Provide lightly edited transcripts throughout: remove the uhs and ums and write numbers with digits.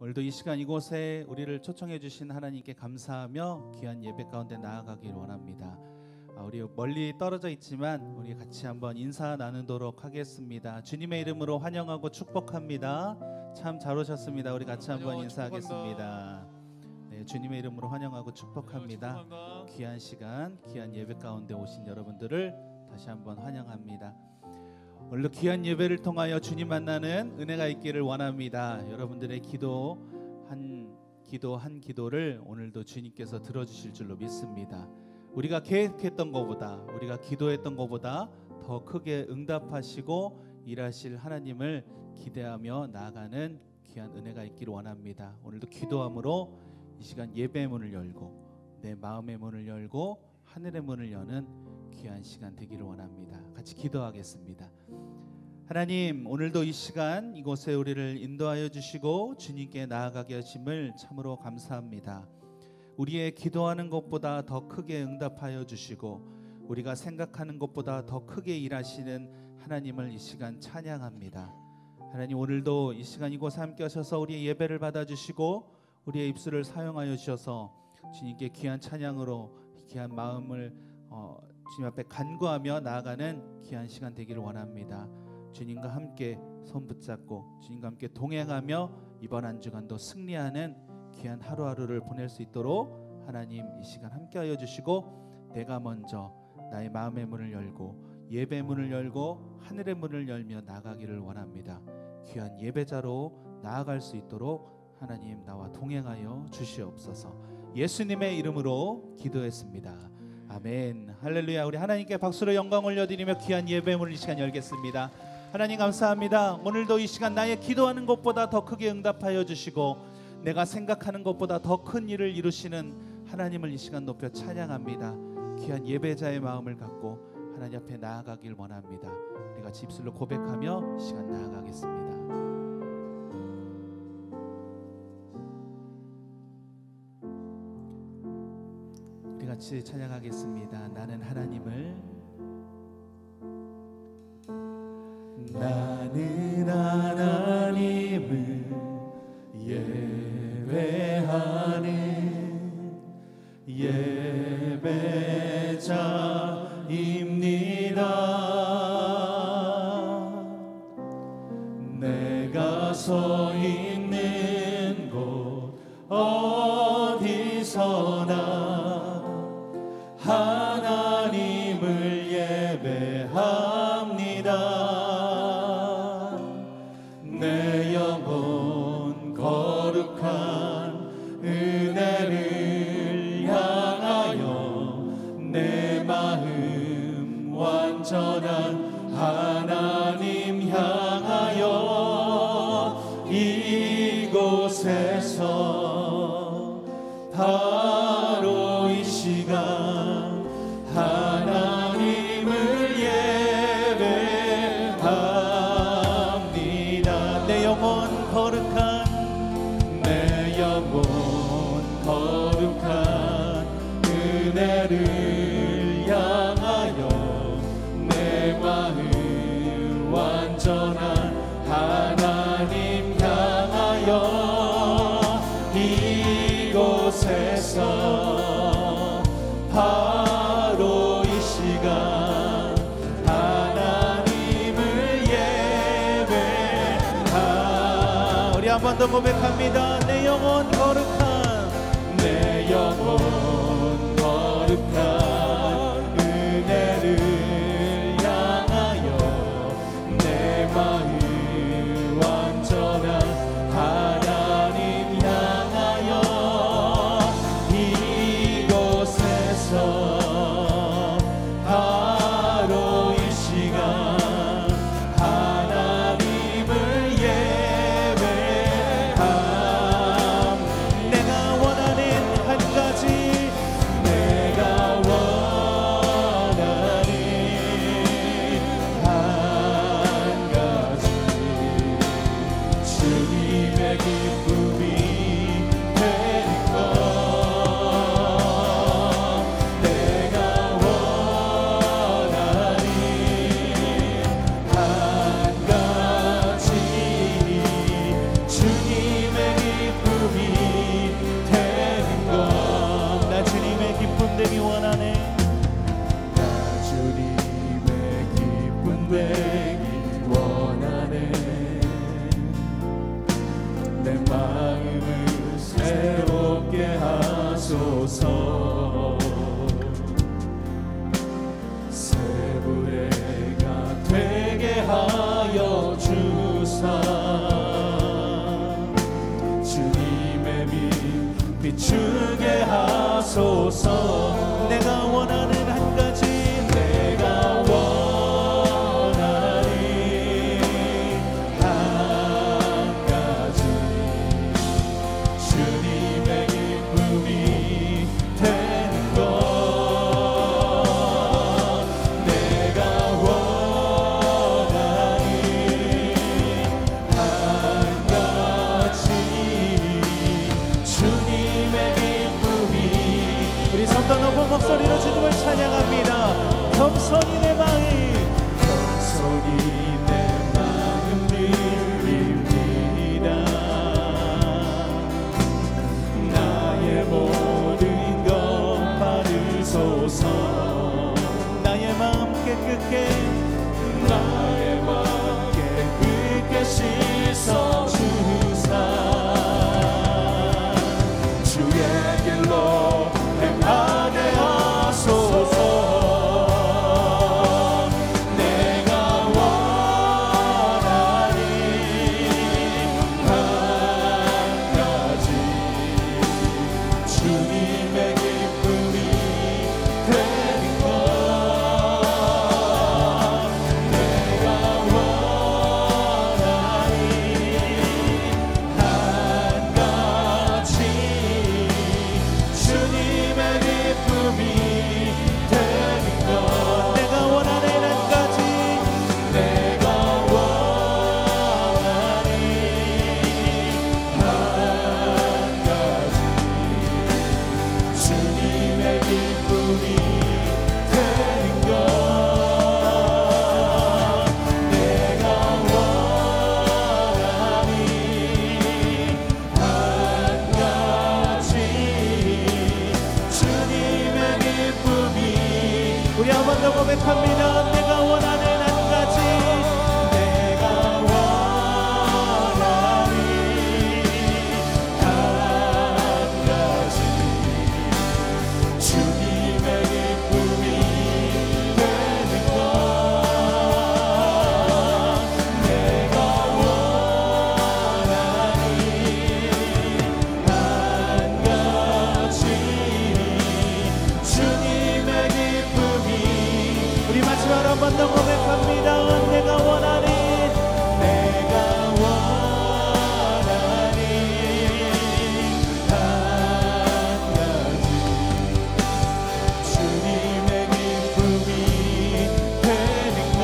오늘도 이 시간 이곳에 우리를 초청해 주신 하나님께 감사하며 귀한 예배 가운데 나아가길 원합니다. 우리 멀리 떨어져 있지만 우리 같이 한번 인사 나누도록 하겠습니다. 주님의 이름으로 환영하고 축복합니다. 참 잘 오셨습니다. 우리 같이 한번 인사하겠습니다. 네, 주님의 이름으로 환영하고 축복합니다. 귀한 시간, 귀한 예배 가운데 오신 여러분들을 다시 한번 환영합니다. 오늘도 귀한 예배를 통하여 주님 만나는 은혜가 있기를 원합니다. 여러분들의 기도 한 기도를 오늘도 주님께서 들어주실 줄로 믿습니다. 우리가 계획했던 것보다, 우리가 기도했던 것보다 더 크게 응답하시고 일하실 하나님을 기대하며 나아가는 귀한 은혜가 있기를 원합니다. 오늘도 기도함으로 이 시간 예배의 문을 열고 내 마음의 문을 열고 하늘의 문을 여는 귀한 시간 되기를 원합니다. 같이 기도하겠습니다. 하나님, 오늘도 이 시간 이곳에 우리를 인도하여 주시고 주님께 나아가게 하심을 참으로 감사합니다. 우리의 기도하는 것보다 더 크게 응답하여 주시고 우리가 생각하는 것보다 더 크게 일하시는 하나님을 이 시간 찬양합니다. 하나님, 오늘도 이 시간 이곳에 함께 하셔서 우리의 예배를 받아주시고 우리의 입술을 사용하여 주셔서 주님께 귀한 찬양으로 귀한 마음을 주님 앞에 간구하며 나아가는 귀한 시간 되기를 원합니다. 주님과 함께 손 붙잡고 주님과 함께 동행하며 이번 한 주간도 승리하는 귀한 하루하루를 보낼 수 있도록 하나님 이 시간 함께하여 주시고 내가 먼저 나의 마음의 문을 열고 예배의 문을 열고 하늘의 문을 열며 나가기를 원합니다. 귀한 예배자로 나아갈 수 있도록 하나님 나와 동행하여 주시옵소서. 예수님의 이름으로 기도했습니다. 아멘. 할렐루야. 우리 하나님께 박수로 영광 올려드리며 귀한 예배의 문을 이 시간 열겠습니다. 하나님 감사합니다. 오늘도 이 시간 나의 기도하는 것보다 더 크게 응답하여 주시고 내가 생각하는 것보다 더 큰 일을 이루시는 하나님을 이 시간 높여 찬양합니다. 귀한 예배자의 마음을 갖고 하나님 앞에 나아가길 원합니다. 우리 같이 입술로 고백하며 이 시간 나아가겠습니다. 우리 같이 찬양하겠습니다. 나는 하나님을 예배하는 예배자입니다. 내가 서 있는 곳 어디서나 하나님을 예배합니다. 내 영혼 거룩한 은혜를 향하여 내 마음 완전한 하나님 향하여 이곳에서 바로 이 시간 하나님을 예배합니다. 내 영혼 거룩한 은혜를 향하여 내 마음 완전한 하나님 향하여 이곳에서 바로 이 시간 하나님을 예배하. 우리 한 번 더 고백합니다. 내 영혼 거룩한 은혜를 향하여 내 마음 완전한 하나님 향하여 이곳에서 바로 이 시간 하나님을 예배함. 내가 원하는 한 가지 주님의 기쁨이 될 것. 내가 원하니 한 가지 주님의 기쁨이 내 마음을 새롭게 하소서. 새 부레가 되게 하여 주사 주님의 빛 비추게 하소서. 내가 원하는 한 가지, 내가 원하는 한 가지, 주님의 기쁨이 되는 것. 내가 원하는 한 가지, 주님의 기쁨이. 우리 성도 높은 목소리로 주님을 찬양합니다. 겸손히 내 마음, 겸손히 내 마음 드립니다. 나의 모든 것 받으소서. 나의 마음 깨끗게, 나의 마음 깨끗게 씻어주사 주의 길로 행하게 하소서. 내가 원하는 한 가지, 주님의 기쁨이 되는 것. 내가 원하는 한 가지, 주님의 기쁨이 되는 것. 내가 원하는 한 가지, 내가 원하는 한 가지, 주님의 기쁨이 되는 것. 내가 원하는 한 가지, 주님의 기쁨이. 우리 한 번 더 고백합니다. 내가 원하는 한 가지, 내가 원하는 한 가지, 주님의 기쁨이 되는 것. 내가 원하는 한 가지, 주님의 기쁨이. 우리 마지막으로 한 번 더 고백합니다. 내가 원하는, 내가 원하는 한 가지, 주님의 기쁨이 되는 것.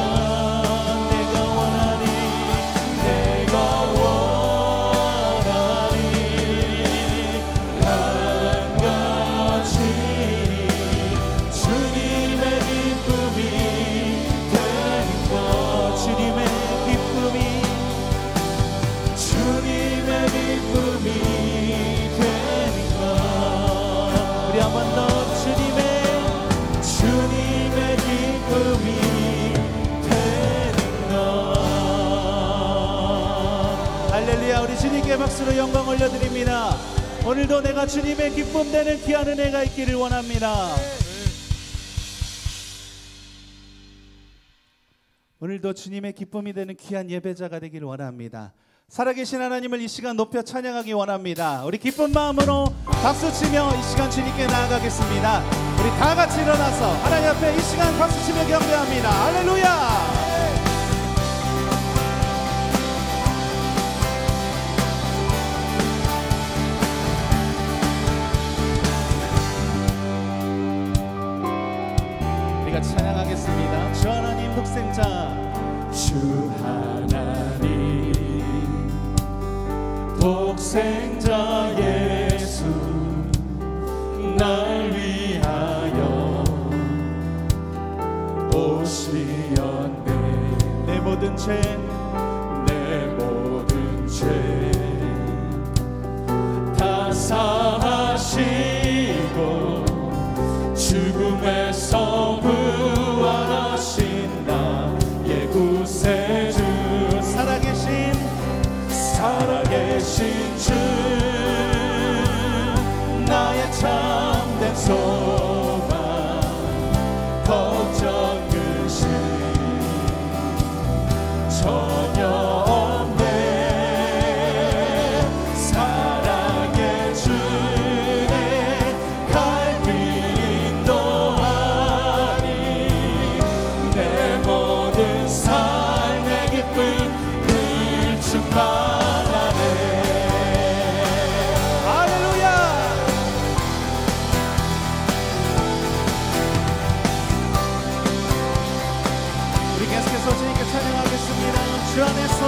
내가 원하는, 내가 원하는 한 가지, 주님의 기쁨이 되는 것. 주님의 기쁨이, 주님의 기쁨이 되는 것. 우리 한 번 더, 주님의 기쁨이 되는 것. 할렐루야. 우리 주님께 박수로 영광 올려드립니다. 오늘도 내가 주님의 기쁨 되는 귀한 은혜가 있기를 원합니다. 오늘도 주님의 기쁨이 되는 귀한 예배자가 되기를 원합니다. 살아계신 하나님을 이 시간 높여 찬양하기 원합니다. 우리 기쁜 마음으로 박수치며 이 시간 주님께 나아가겠습니다. 우리 다 같이 일어나서 하나님 앞에 이 시간 박수치며 경배합니다. 할렐루야. 우리가 찬양하겠습니다. 주 하나님 독생자, 주 하나님 독생자 예수 날 위하여 오시었네. 내 모든 죄, 내 모든 죄 다 사하시고 죽음에서 부활하신 나의 구세주, 살아계신 살아계신 주 나의 참된 소망 걱정 근심 전혀 없네 사랑의 주내 갈 길 인도하니 내 모든 삶의 기쁨 늘 충만하네. 할렐루야. 우리 계속해서 주님께 찬양하겠습니다. 주 안에서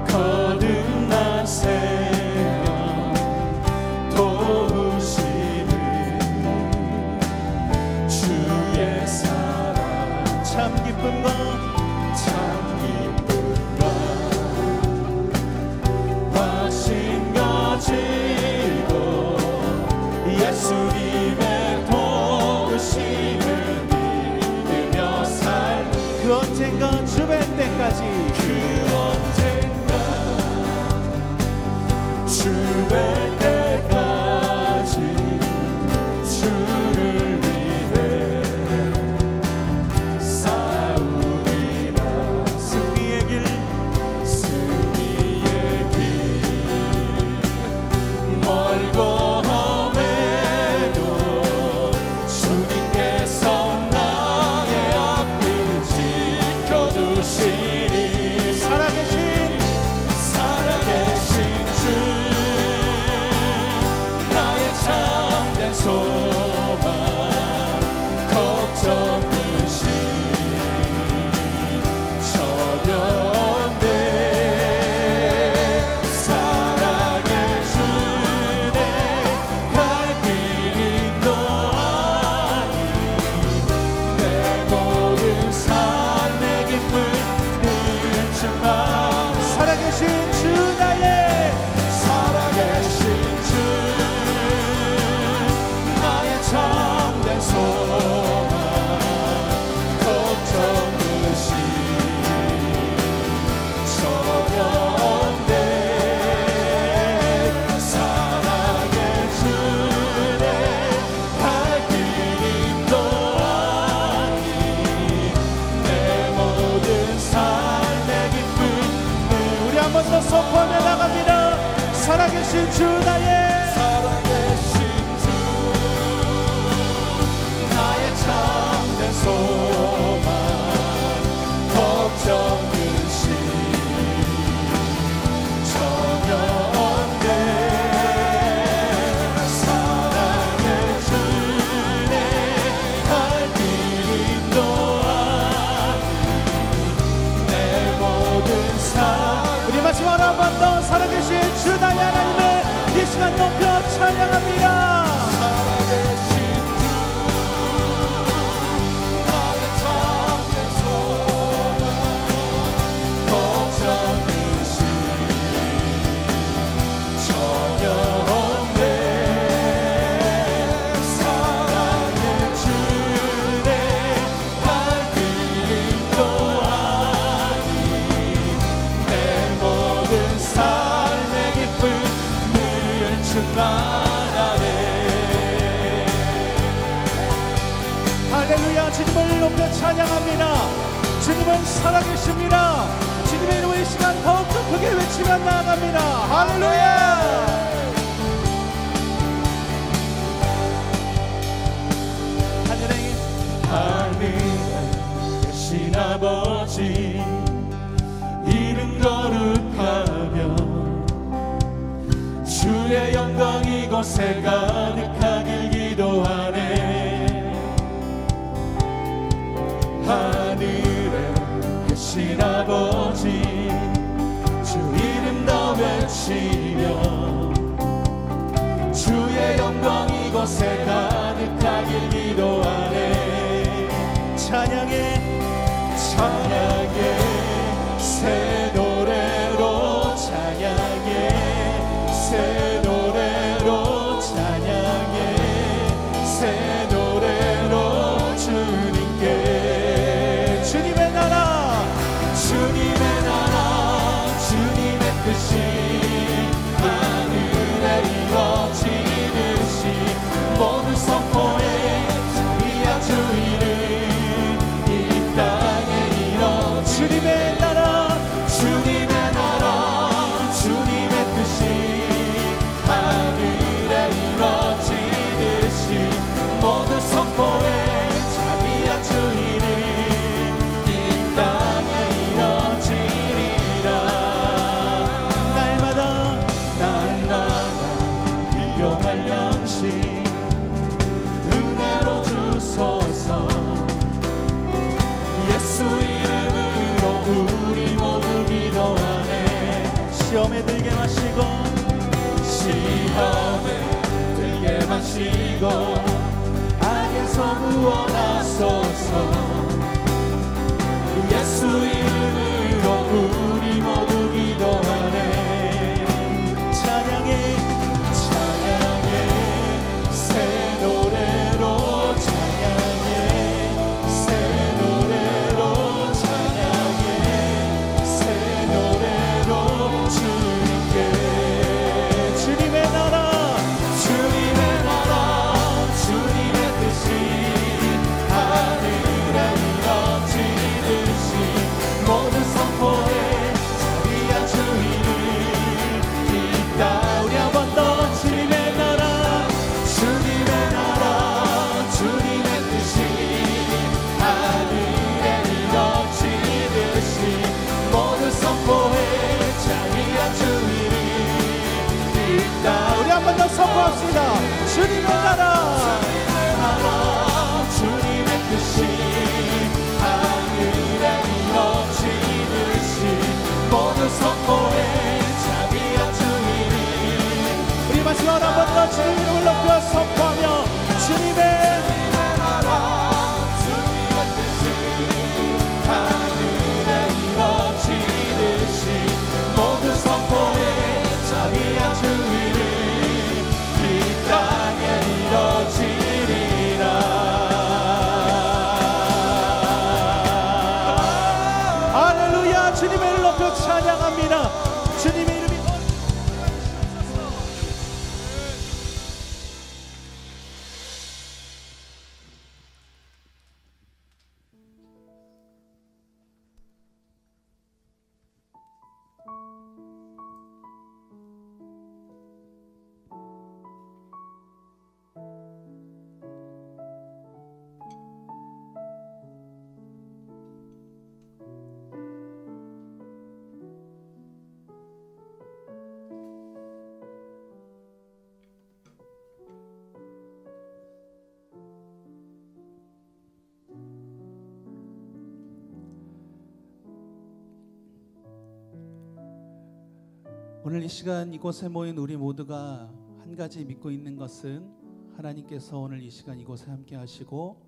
거듭난 생명 도우시는 주의 사랑 참 기쁨과 확신 가지고 예수님의 도우심을 믿으며 살 그 언젠가 주의 때까지 주의 때까지 주를 위해 싸우리라. 승리의 길 멀고 험해도 주님께서 나의 앞을 지켜주시니 살아계신 주 나의 참된 소망 걱정 근심 전혀 없네 사랑의 주내 갈 길 인도하니 내 모든 삶의 기쁨 늘 충만 살아계신 주 나의 살아계신 주 나의 참된 소망 걱정 근심 전혀 없네 사랑의 주내 갈 길 인도하니 내 모든 삶의 기쁨 우리 한 번 더 선포하며 나갑니다. 살아계신 주 나의 참된 소망 걱정 근심 전혀 없네 사랑의 주내 갈 길 인도하니 내 모든 삶 우리 마지막으로 한 번 더 살아계신 주 나의 하나님을 이 시간 높여 찬양합니다. 살아계신 주 나의 참된 소망 걱정 근심 전혀 없네 사랑의 주내 갈 길 인도하니 내 모든 삶의 기쁨 늘 충만하네. 할렐루야. 주님을 높여 찬양합니다. 주님은 살아계십니다. 주님의 이름으로 이 시간 더욱더 크게 외치며 나아갑니다. 할렐루야. 하늘에 계신 아버지 이름 거룩하며 주의 영광 이곳에 가득하길 기도하네. 하늘에 계신 아버지 주 이름 더 외치며 주의 영광 이곳에 가득하길 기도하네. 찬양해 새 노래로 찬양해 새 노래로 찬양해 새 노래로 주님께 주님의 나라 마시고 시험에 들게 마시고 악에서 구원하소서. 예수 이름으로 우리 모두 기도하네. 찬양해 찬양해 새 노래로 찬양해 새 노래로 찬양해 새 노래로 주님께. 주님의 나라 주님의 나라 주님의 뜻이 하늘에 이루어지듯이 모든 선포에 자비한 주의를 잇다. 우리 한 번 더 주님의 나라 주님의 나라 주님의 뜻이 하늘에 이루어지듯이 모든 선포에 자비한 주의를 잇다. 우리 한 번 더 선포합시다. 주님의 나라 주님의 뜻이 하늘에 이루어지듯이 모든 선포에 자비한 주의를. 우리 마지막으로 한 번 더 주님 이름을 높여 선포하며 주님의 나라 주님의 뜻이 하늘에 이루어지듯이 모든 선포에 자비한 주의를 이 땅에 이루어지리라. 할렐루야. 주님의 이름을 높여 찬양합니다. 주님의 이름이 오늘 이 시간 이곳에 모인 우리 모두가 한 가지 믿고 있는 것은 하나님께서 오늘 이 시간 이곳에 함께 하시고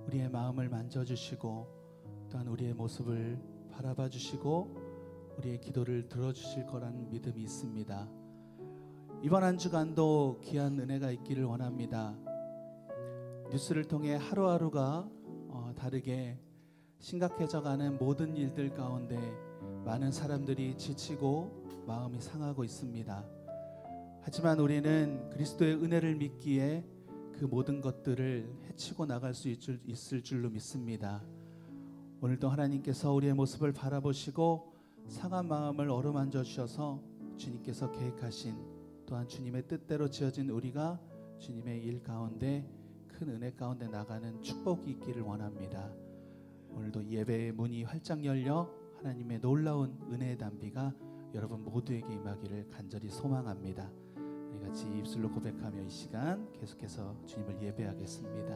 우리의 마음을 만져주시고 또한 우리의 모습을 바라봐 주시고 우리의 기도를 들어주실 거라는 믿음이 있습니다. 이번 한 주간도 귀한 은혜가 있기를 원합니다. 뉴스를 통해 하루하루가 다르게 심각해져가는 모든 일들 가운데 많은 사람들이 지치고 마음이 상하고 있습니다. 하지만 우리는 그리스도의 은혜를 믿기에 그 모든 것들을 헤치고 나갈 수 있을 줄로 믿습니다. 오늘도 하나님께서 우리의 모습을 바라보시고 상한 마음을 어루만져 주셔서 주님께서 계획하신 또한 주님의 뜻대로 지어진 우리가 주님의 일 가운데 큰 은혜 가운데 나가는 축복이 있기를 원합니다. 오늘도 예배의 문이 활짝 열려 하나님의 놀라운 은혜의 단비가 여러분 모두에게 임하기를 간절히 소망합니다. 우리 같이 입술로 고백하며 이 시간 계속해서 주님을 예배하겠습니다.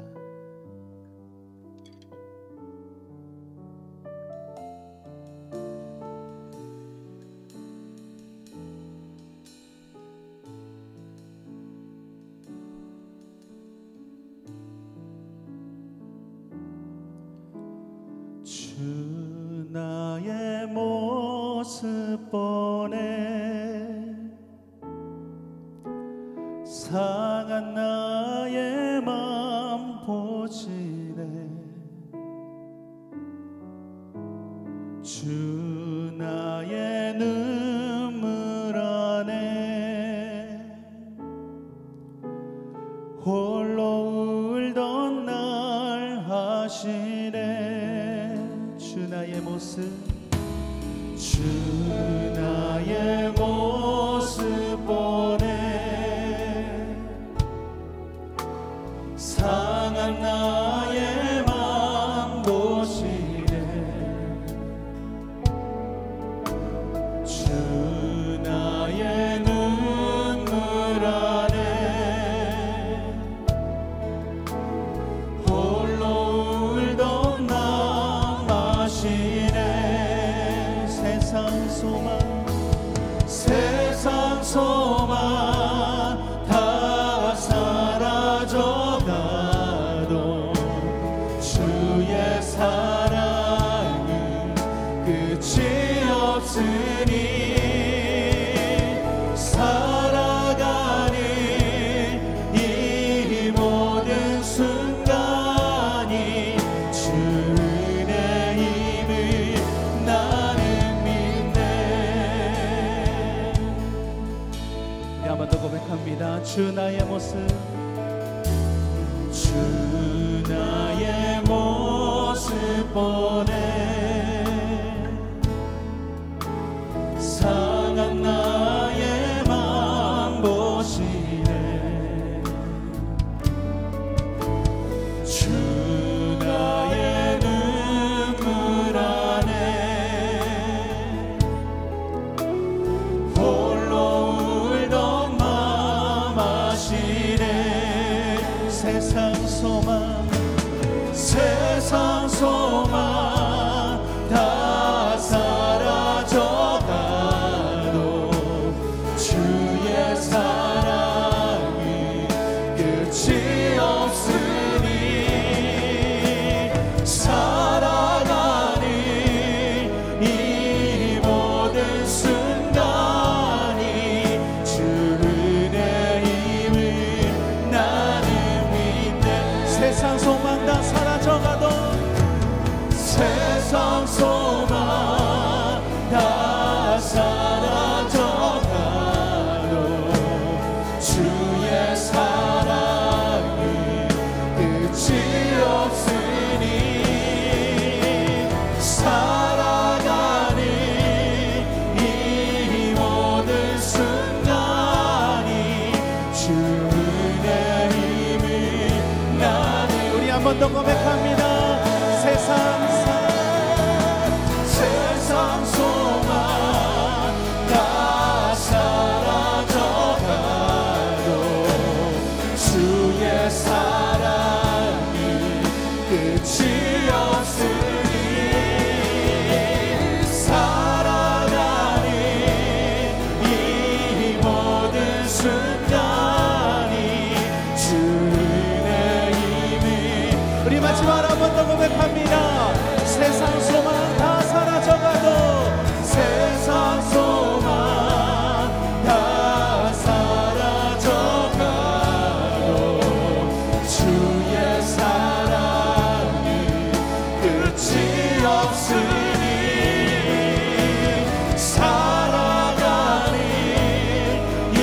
주 나의 모습 보네 상한 나의 맘 보시네 주 나의 눈물 안에 홀로 울던 날 하시네 주 나의 모습 주 나의 모습 보네 상한 나의 맘 보시네 주 나의 눈물 안에 홀로 울던 나 마시네 세상 소망 모습 주 나의 모습 보네 상한 나의 맘 보시네 주 나의 눈물 안에 홀로 울던 맘 아시네 세상 소망 다 사라져가도 주의 사랑이 끝이 없으니 살아가는 이 모든 순간이 주 은혜임을 나는 믿네 세상 소망 다 사라져가도 세상 소망 다 사라져가도 주의 사랑이 끝이 없으니 살아가는 이 모든 순간이 주 은혜임을 나는 우리 한 번 더 고백합니다 세상 소망 다 사라져가도 주의 사랑이 끝이 없으니 살아가는 이 모든 순간이 주 은혜임을 우리 마지막으로 한 번 더 고백합니다 세상 소망 다 사라져가도 세상 소망 다 사라져가도 주의 사랑이 끝이 없으니 살아가는 이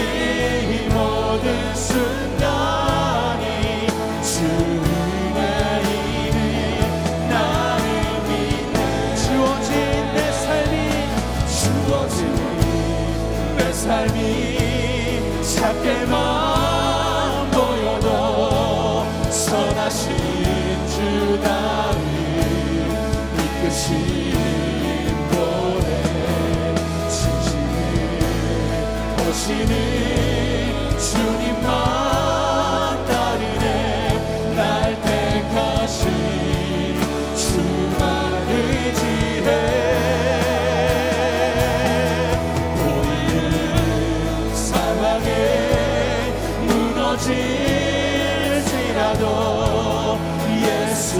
모든 순간이 주 삶이 작게만 보여도 선하신 주 나를 이끄신 보내 진심을 보시는 주님만 따르네 날 택하신 주만 의지해 무너질지라도 예수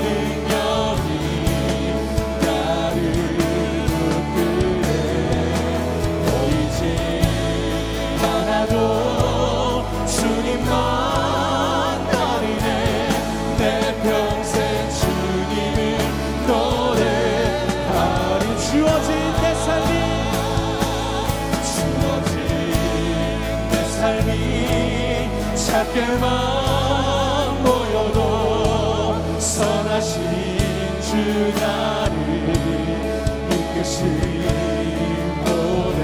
능력이 나를 붙들네 보이지 않아도 주님만 따르네 내 평생 주님을 노래하리 주어진 내 삶이 작게만 보여도 선하신 주 나를 이끄신 보내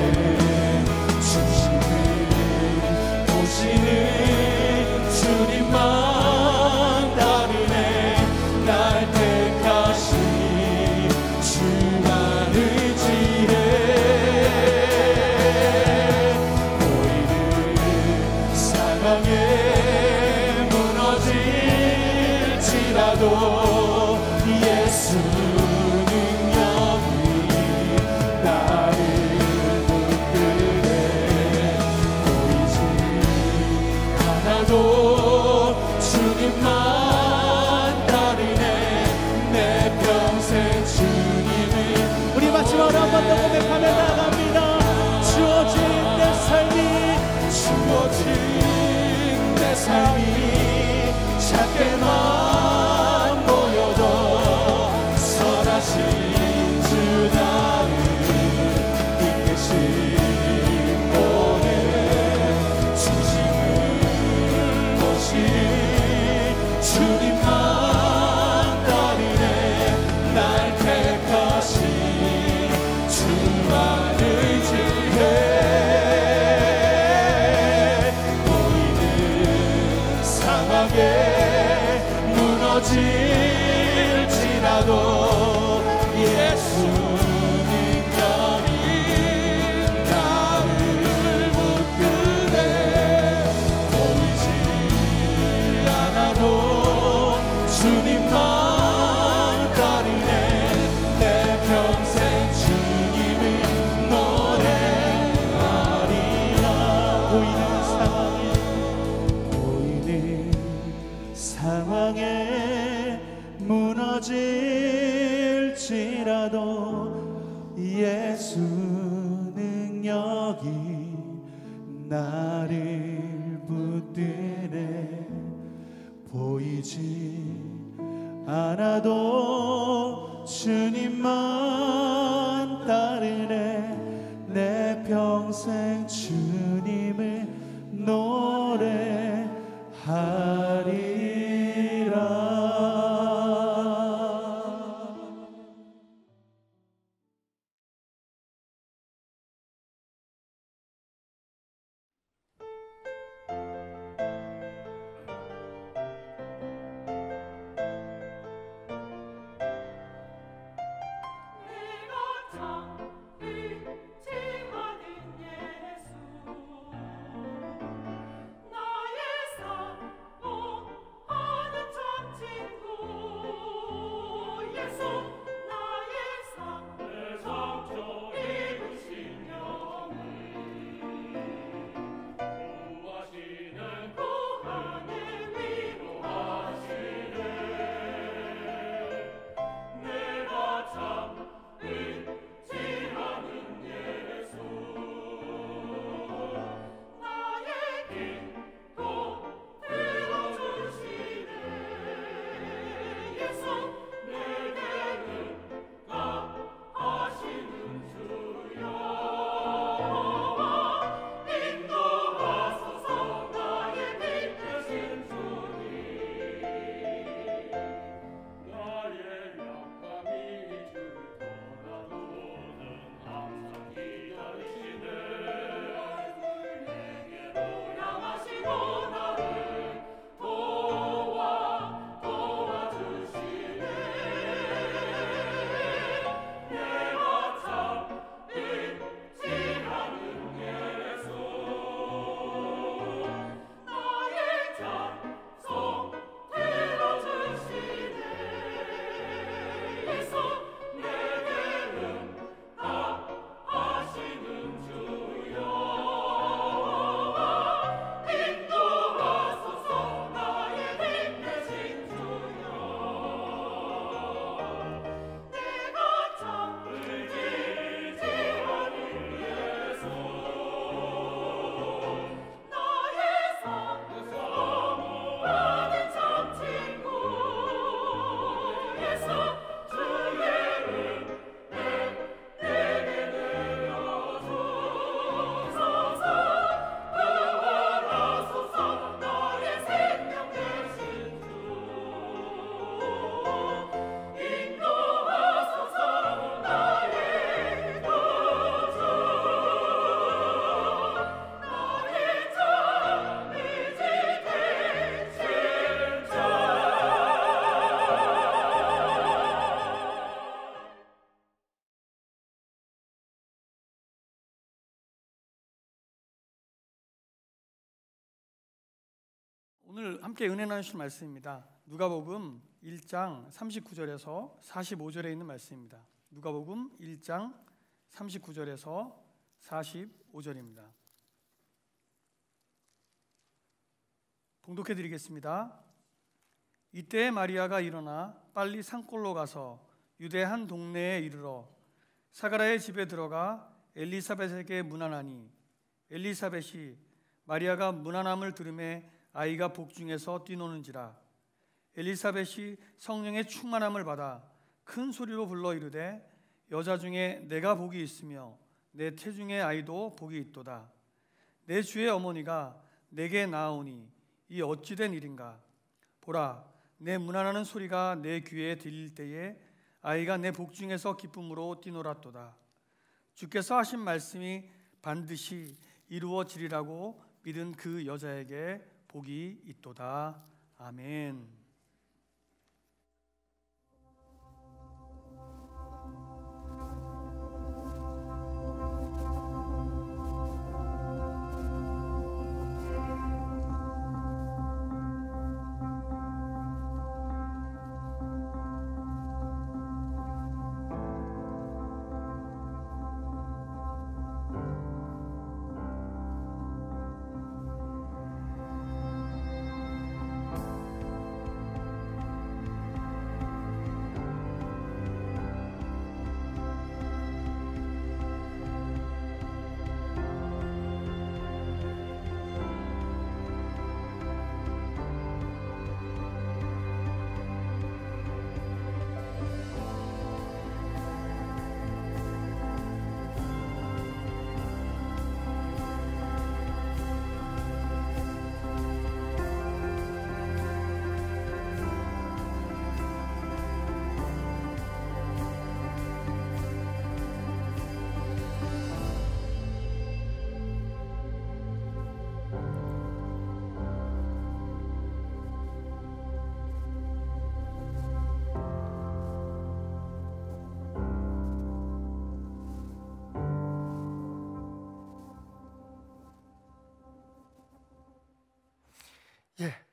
중심을 보시는 주님만 따르네 날 택하신 주만 의지해 무너질지라도 예수 능력이 나 할지라도 예수 능력이 나를 붙드네. 보이지 않아도 주님만 따르네. 내 평생 주님을 노래하리라. 오늘 함께 은혜 나누실 말씀입니다. 누가복음 1장 39절에서 45절에 있는 말씀입니다. 누가복음 1장 39절에서 45절입니다. 봉독해 드리겠습니다. 이때 마리아가 일어나 빨리 산골로 가서 유대 한 동네에 이르러 사가랴의 집에 들어가 엘리사벳에게 문안하니 엘리사벳이 마리아가 문안함을 들음에 아이가 복중에서 뛰노는지라. 엘리사벳이 성령의 충만함을 받아 큰 소리로 불러 이르되 여자 중에 내가 복이 있으며 내 태중의 아이도 복이 있도다. 내 주의 어머니가 내게 나아오니 이 어찌된 일인가. 보라, 내 문안하는 소리가 내 귀에 들릴 때에 아이가 내 복중에서 기쁨으로 뛰놀았도다. 주께서 하신 말씀이 반드시 이루어지리라고 믿은 그 여자에게 복이 있도다. 아멘.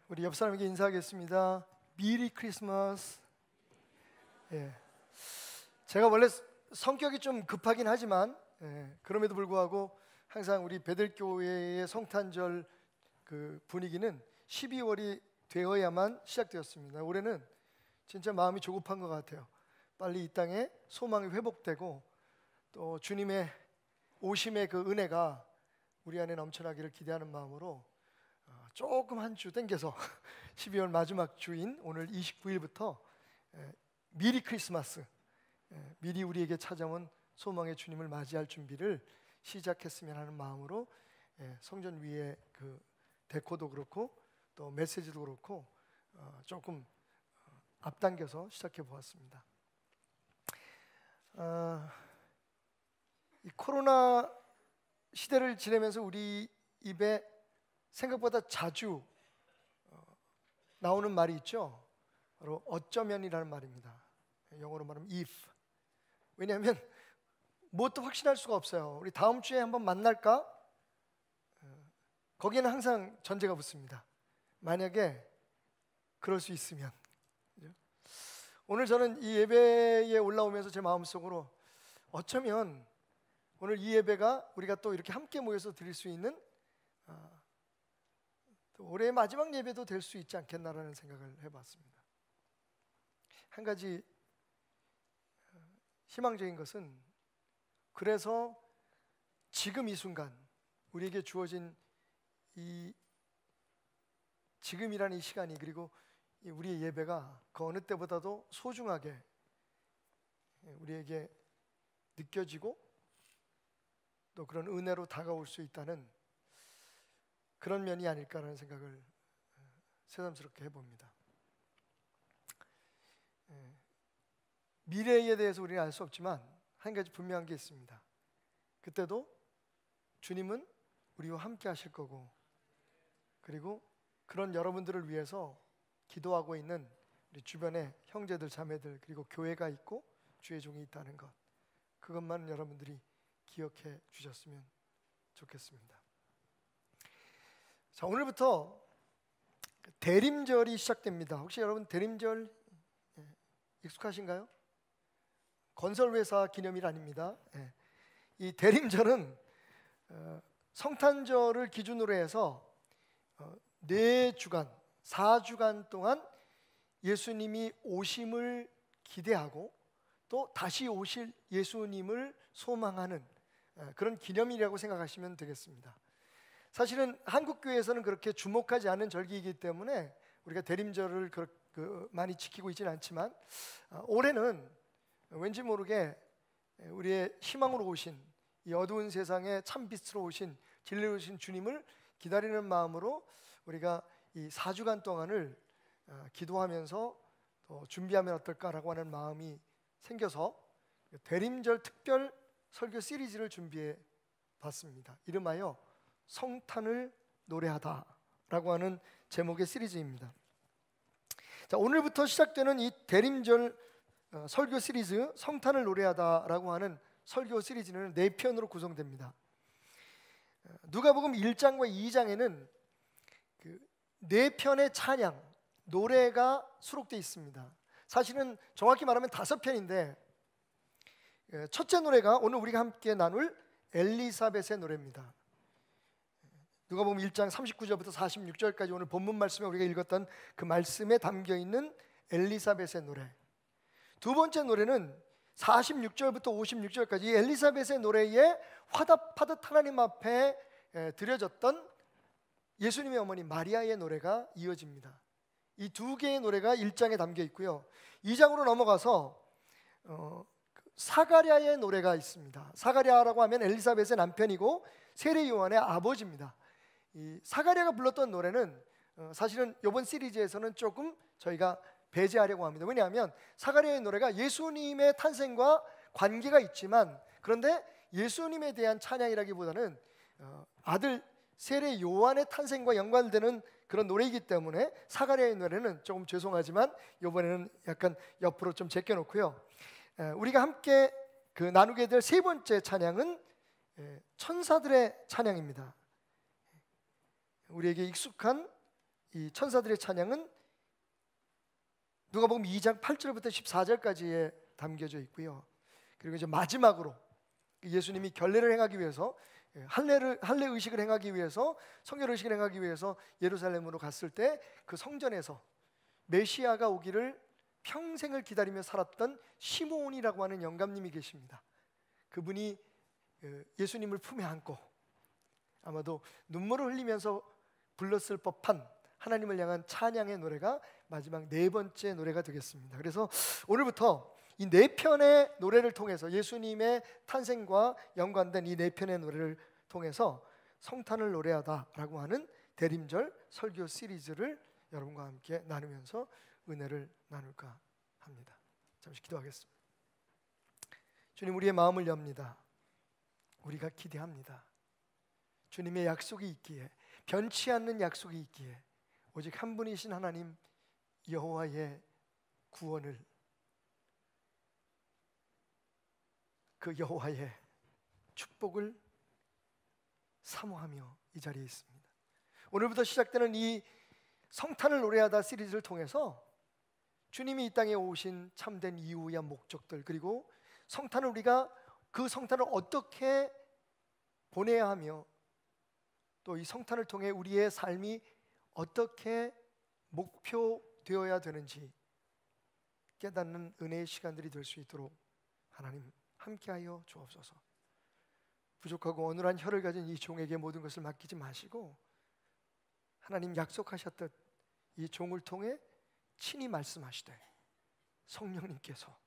우리 옆 사람에게 인사하겠습니다. 미리 크리스마스. 예. 제가 원래 성격이 좀 급하긴 하지만 그럼에도 불구하고 항상 우리 베들교회의 성탄절 그 분위기는 12월이 되어야만 시작되었습니다. 올해는 진짜 마음이 조급한 것 같아요. 빨리 이 땅에 소망이 회복되고 또 주님의 오심의 그 은혜가 우리 안에 넘쳐나기를 기대하는 마음으로 조금 한 주 땡겨서 12월 마지막 주인 오늘 29일부터 미리 크리스마스, 미리 우리에게 찾아온 소망의 주님을 맞이할 준비를 시작했으면 하는 마음으로 성전 위에 그 데코도 그렇고 또 메시지도 그렇고 조금 앞당겨서 시작해 보았습니다. 이 코로나 시대를 지내면서 우리 입에 생각보다 자주 나오는 말이 있죠. 바로 어쩌면이라는 말입니다. 영어로 말하면 if. 왜냐하면 무엇도 확신할 수가 없어요. 우리 다음 주에 한번 만날까? 거기에는 항상 전제가 붙습니다. 만약에 그럴 수 있으면. 오늘 저는 이 예배에 올라오면서 제 마음속으로 어쩌면 오늘 이 예배가 우리가 또 이렇게 함께 모여서 드릴 수 있는 또 올해의 마지막 예배도 될 수 있지 않겠나라는 생각을 해봤습니다. 한 가지 희망적인 것은 그래서 지금 이 순간 우리에게 주어진 이 지금이라는 이 시간이 그리고 우리의 예배가 그 어느 때보다도 소중하게 우리에게 느껴지고 또 그런 은혜로 다가올 수 있다는 그런 면이 아닐까라는 생각을 새삼스럽게 해봅니다. 미래에 대해서 우리는 알 수 없지만 한 가지 분명한 게 있습니다. 그때도 주님은 우리와 함께 하실 거고 그리고 그런 여러분들을 위해서 기도하고 있는 우리 주변에 형제들 자매들 그리고 교회가 있고 주의 종이 있다는 것 그것만 여러분들이 기억해 주셨으면 좋겠습니다. 자, 오늘부터 대림절이 시작됩니다. 혹시 여러분 대림절 익숙하신가요? 건설회사 기념일 아닙니다. 이 대림절은 성탄절을 기준으로 해서 4주간, 4주간 동안 예수님이 오심을 기대하고 또 다시 오실 예수님을 소망하는 그런 기념일이라고 생각하시면 되겠습니다. 사실은 한국교회에서는 그렇게 주목하지 않은 절기이기 때문에 우리가 대림절을 많이 지키고 있지는 않지만 올해는 왠지 모르게 우리의 희망으로 오신 이 어두운 세상에 참빛으로 오신 진리로 오신 주님을 기다리는 마음으로 우리가 이 4주간 동안을 기도하면서 또 준비하면 어떨까라고 하는 마음이 생겨서 대림절 특별 설교 시리즈를 준비해 봤습니다. 이름하여 성탄을 노래하다라고 하는 제목의 시리즈입니다. 자, 오늘부터 시작되는 이 대림절 설교 시리즈 성탄을 노래하다라고 하는 설교 시리즈는 4편으로 구성됩니다. 누가복음 1장과 2장에는 그 4편의 찬양, 노래가 수록되어 있습니다. 사실은 정확히 말하면 5편인데 첫째 노래가 오늘 우리가 함께 나눌 엘리사벳의 노래입니다. 누가복음 1장 39절부터 46절까지 오늘 본문 말씀에 우리가 읽었던 그 말씀에 담겨있는 엘리사벳의 노래. 두 번째 노래는 46절부터 56절까지 이 엘리사벳의 노래에 화답하듯 하나님 앞에 드려졌던 예수님의 어머니 마리아의 노래가 이어집니다. 이 두 개의 노래가 1장에 담겨 있고요. 2장으로 넘어가서 사가랴의 노래가 있습니다. 사가랴라고 하면 엘리사벳의 남편이고 세례 요한의 아버지입니다. 이 사가랴가 불렀던 노래는 사실은 이번 시리즈에서는 조금 저희가 배제하려고 합니다. 왜냐하면 사가랴의 노래가 예수님의 탄생과 관계가 있지만 그런데 예수님에 대한 찬양이라기보다는 아들 세례 요한의 탄생과 연관되는 그런 노래이기 때문에 사가랴의 노래는 조금 죄송하지만 이번에는 약간 옆으로 좀 제껴놓고요. 우리가 함께 나누게 될 세 번째 찬양은 천사들의 찬양입니다. 우리에게 익숙한 이 천사들의 찬양은 누가복음 2장 8절부터 14절까지에 담겨져 있고요. 그리고 이제 마지막으로 예수님이 결례를 행하기 위해서 할례 의식을 행하기 위해서 성결 의식을 행하기 위해서 예루살렘으로 갔을 때 그 성전에서 메시아가 오기를 평생을 기다리며 살았던 시므온이라고 하는 영감님이 계십니다. 그분이 예수님을 품에 안고 아마도 눈물을 흘리면서 불렀을 법한 하나님을 향한 찬양의 노래가 마지막 네 번째 노래가 되겠습니다. 그래서 오늘부터 이 네 편의 노래를 통해서 예수님의 탄생과 연관된 이 네 편의 노래를 통해서 성탄을 노래하다라고 하는 대림절 설교 시리즈를 여러분과 함께 나누면서 은혜를 나눌까 합니다. 잠시 기도하겠습니다. 주님, 우리의 마음을 엽니다. 우리가 기대합니다. 주님의 약속이 있기에, 변치 않는 약속이 있기에 오직 한 분이신 하나님 여호와의 구원을, 그 여호와의 축복을 사모하며 이 자리에 있습니다. 오늘부터 시작되는 이 성탄을 노래하다 시리즈를 통해서 주님이 이 땅에 오신 참된 이유와 목적들, 그리고 성탄을 우리가 그 성탄을 어떻게 보내야 하며 또 이 성탄을 통해 우리의 삶이 어떻게 목표되어야 되는지 깨닫는 은혜의 시간들이 될 수 있도록 하나님 함께하여 주옵소서. 부족하고 어눌한 혀를 가진 이 종에게 모든 것을 맡기지 마시고 하나님 약속하셨듯 이 종을 통해 친히 말씀하시되 성령님께서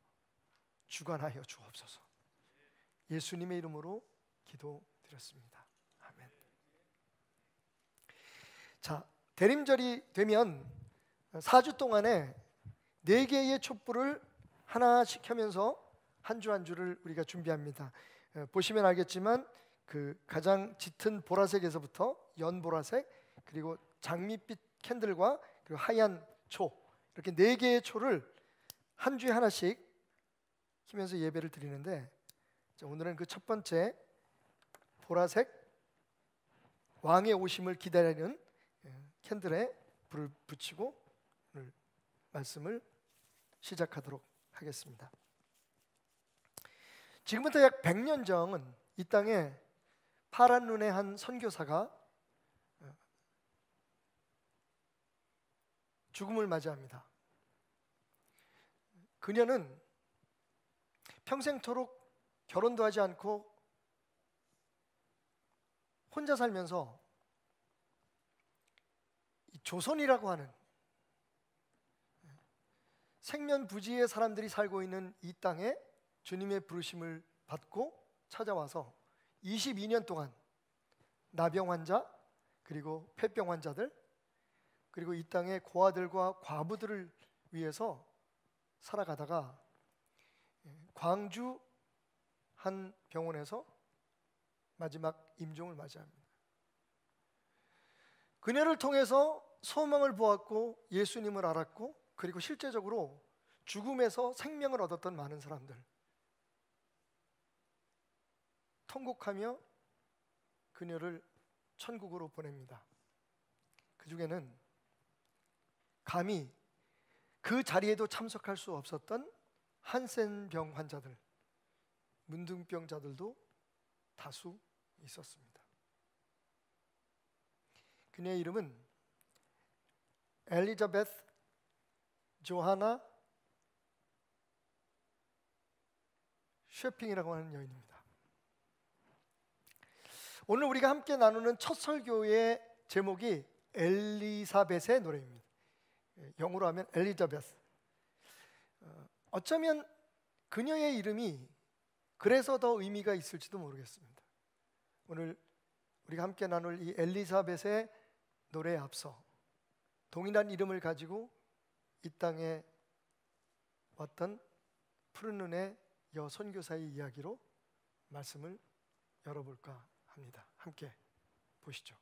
주관하여 주옵소서. 예수님의 이름으로 기도드렸습니다. 아멘. 자, 대림절이 되면 4주 동안에 4개의 촛불을 하나씩 켜면서 한 주 한 주를 우리가 준비합니다. 보시면 알겠지만 그 가장 짙은 보라색에서부터 연보라색, 그리고 장밋빛 캔들과 그리고 하얀 초, 이렇게 4개의 초를 한 주에 하나씩 켜면서 예배를 드리는데, 자, 오늘은 그 첫 번째 보라색 왕의 오심을 기다리는 캔들에 불을 붙이고 오늘 말씀을 시작하도록 하겠습니다. 지금부터 약 100년 전 이 땅에 파란 눈의 한 선교사가 죽음을 맞이합니다. 그녀는 평생토록 결혼도 하지 않고 혼자 살면서 이 조선이라고 하는 생면부지의 사람들이 살고 있는 이 땅에 주님의 부르심을 받고 찾아와서 22년 동안 나병 환자, 그리고 폐병 환자들, 그리고 이 땅의 고아들과 과부들을 위해서 살아가다가 광주 한 병원에서 마지막 임종을 맞이합니다. 그녀를 통해서 소망을 보았고 예수님을 알았고, 그리고 실제적으로 죽음에서 생명을 얻었던 많은 사람들, 통곡하며 그녀를 천국으로 보냅니다. 그 중에는 감히 그 자리에도 참석할 수 없었던 한센병 환자들, 문둥병자들도 다수 있었습니다. 그녀의 이름은 엘리자베스 조하나 쉐핑이라고 하는 여인입니다. 오늘 우리가 함께 나누는 첫 설교의 제목이 엘리사벳의 노래입니다. 영어로 하면 엘리자베스. 어쩌면 그녀의 이름이 그래서 더 의미가 있을지도 모르겠습니다. 오늘 우리가 함께 나눌 이 엘리사벳의 노래에 앞서 동일한 이름을 가지고 이 땅에 왔던 푸른 눈의 여 선교사의 이야기로 말씀을 열어볼까 합니다. 함께 보시죠.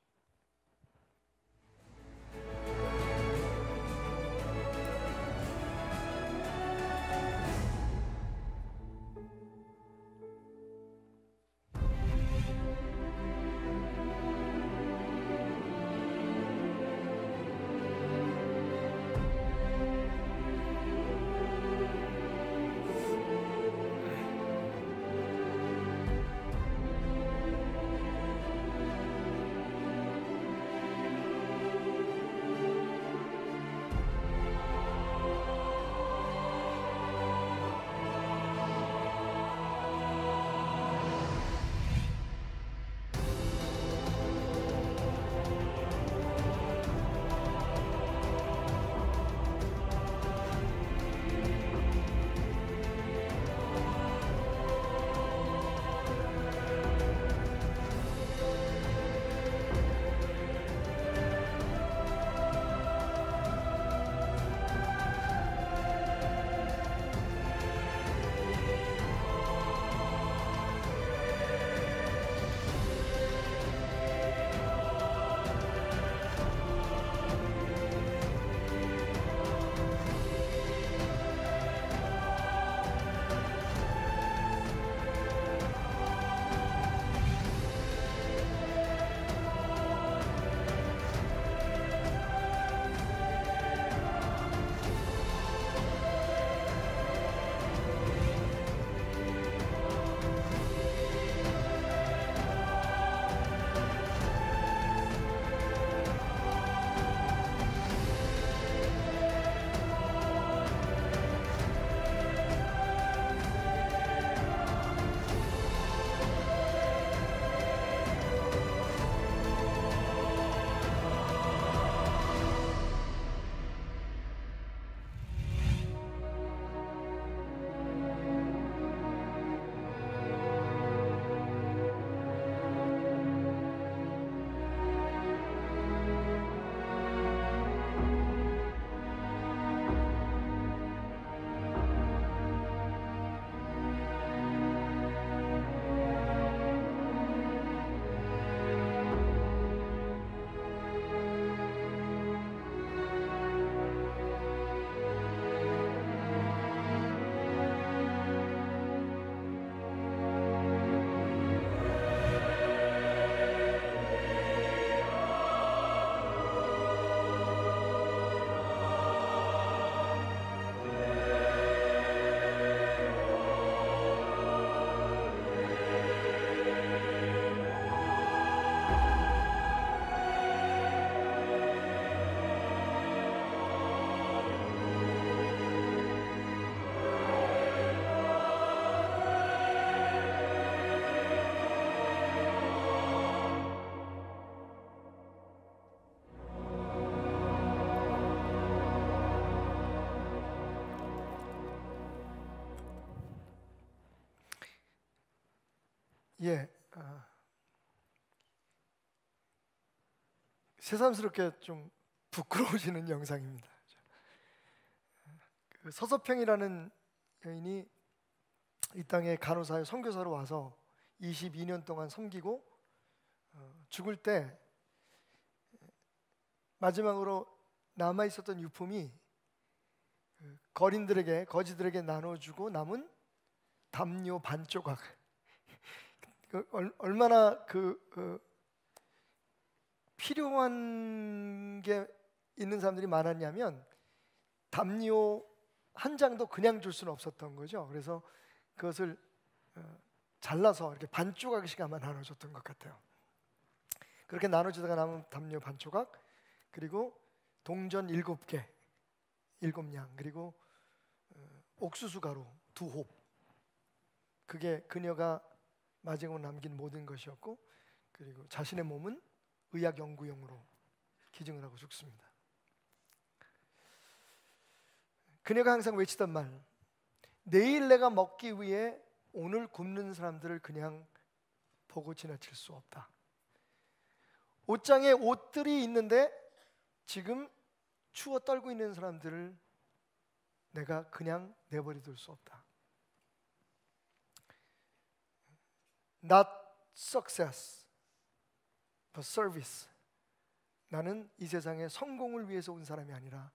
예, 새삼스럽게 좀 부끄러워지는 영상입니다. 그 서서평이라는 여인이 이 땅에 간호사의 선교사로 와서 22년 동안 섬기고 죽을 때 마지막으로 남아 있었던 유품이 거린들에게, 거지들에게 나눠주고 남은 담요 반 조각. 얼마나 필요한 게 있는 사람들이 많았냐면 담요 한 장도 그냥 줄 수는 없었던 거죠. 그래서 그것을 잘라서 이렇게 반 조각씩 아마 나눠줬던 것 같아요. 그렇게 나눠주다가 남은 담요 반 조각, 그리고 동전 7개, 7냥, 그리고 옥수수 가루 2홉. 그게 그녀가 마지막으로 남긴 모든 것이었고, 그리고 자신의 몸은 의학 연구용으로 기증을 하고 죽습니다. 그녀가 항상 외치던 말, 내일 내가 먹기 위해 오늘 굶는 사람들을 그냥 보고 지나칠 수 없다. 옷장에 옷들이 있는데 지금 추워 떨고 있는 사람들을 내가 그냥 내버려 둘 수 없다. Not success, but service. 나는 이 세상에 성공을 위해서 온 사람이 아니라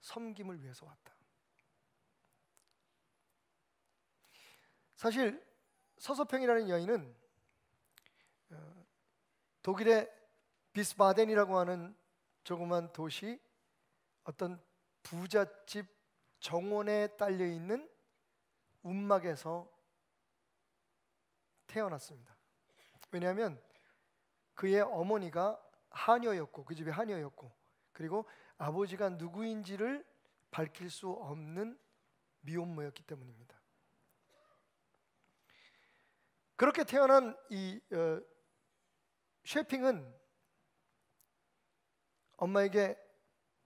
섬김을 위해서 왔다. 사실 서서평이라는 여인은 독일의 비스바덴이라고 하는 조그만 도시 어떤 부잣집 정원에 딸려 있는 움막에서 태어났습니다. 왜냐하면 그의 어머니가 하녀였고, 그 집이 하녀였고, 그리고 아버지가 누구인지를 밝힐 수 없는 미혼모였기 때문입니다. 그렇게 태어난 이 쉐핑은 엄마에게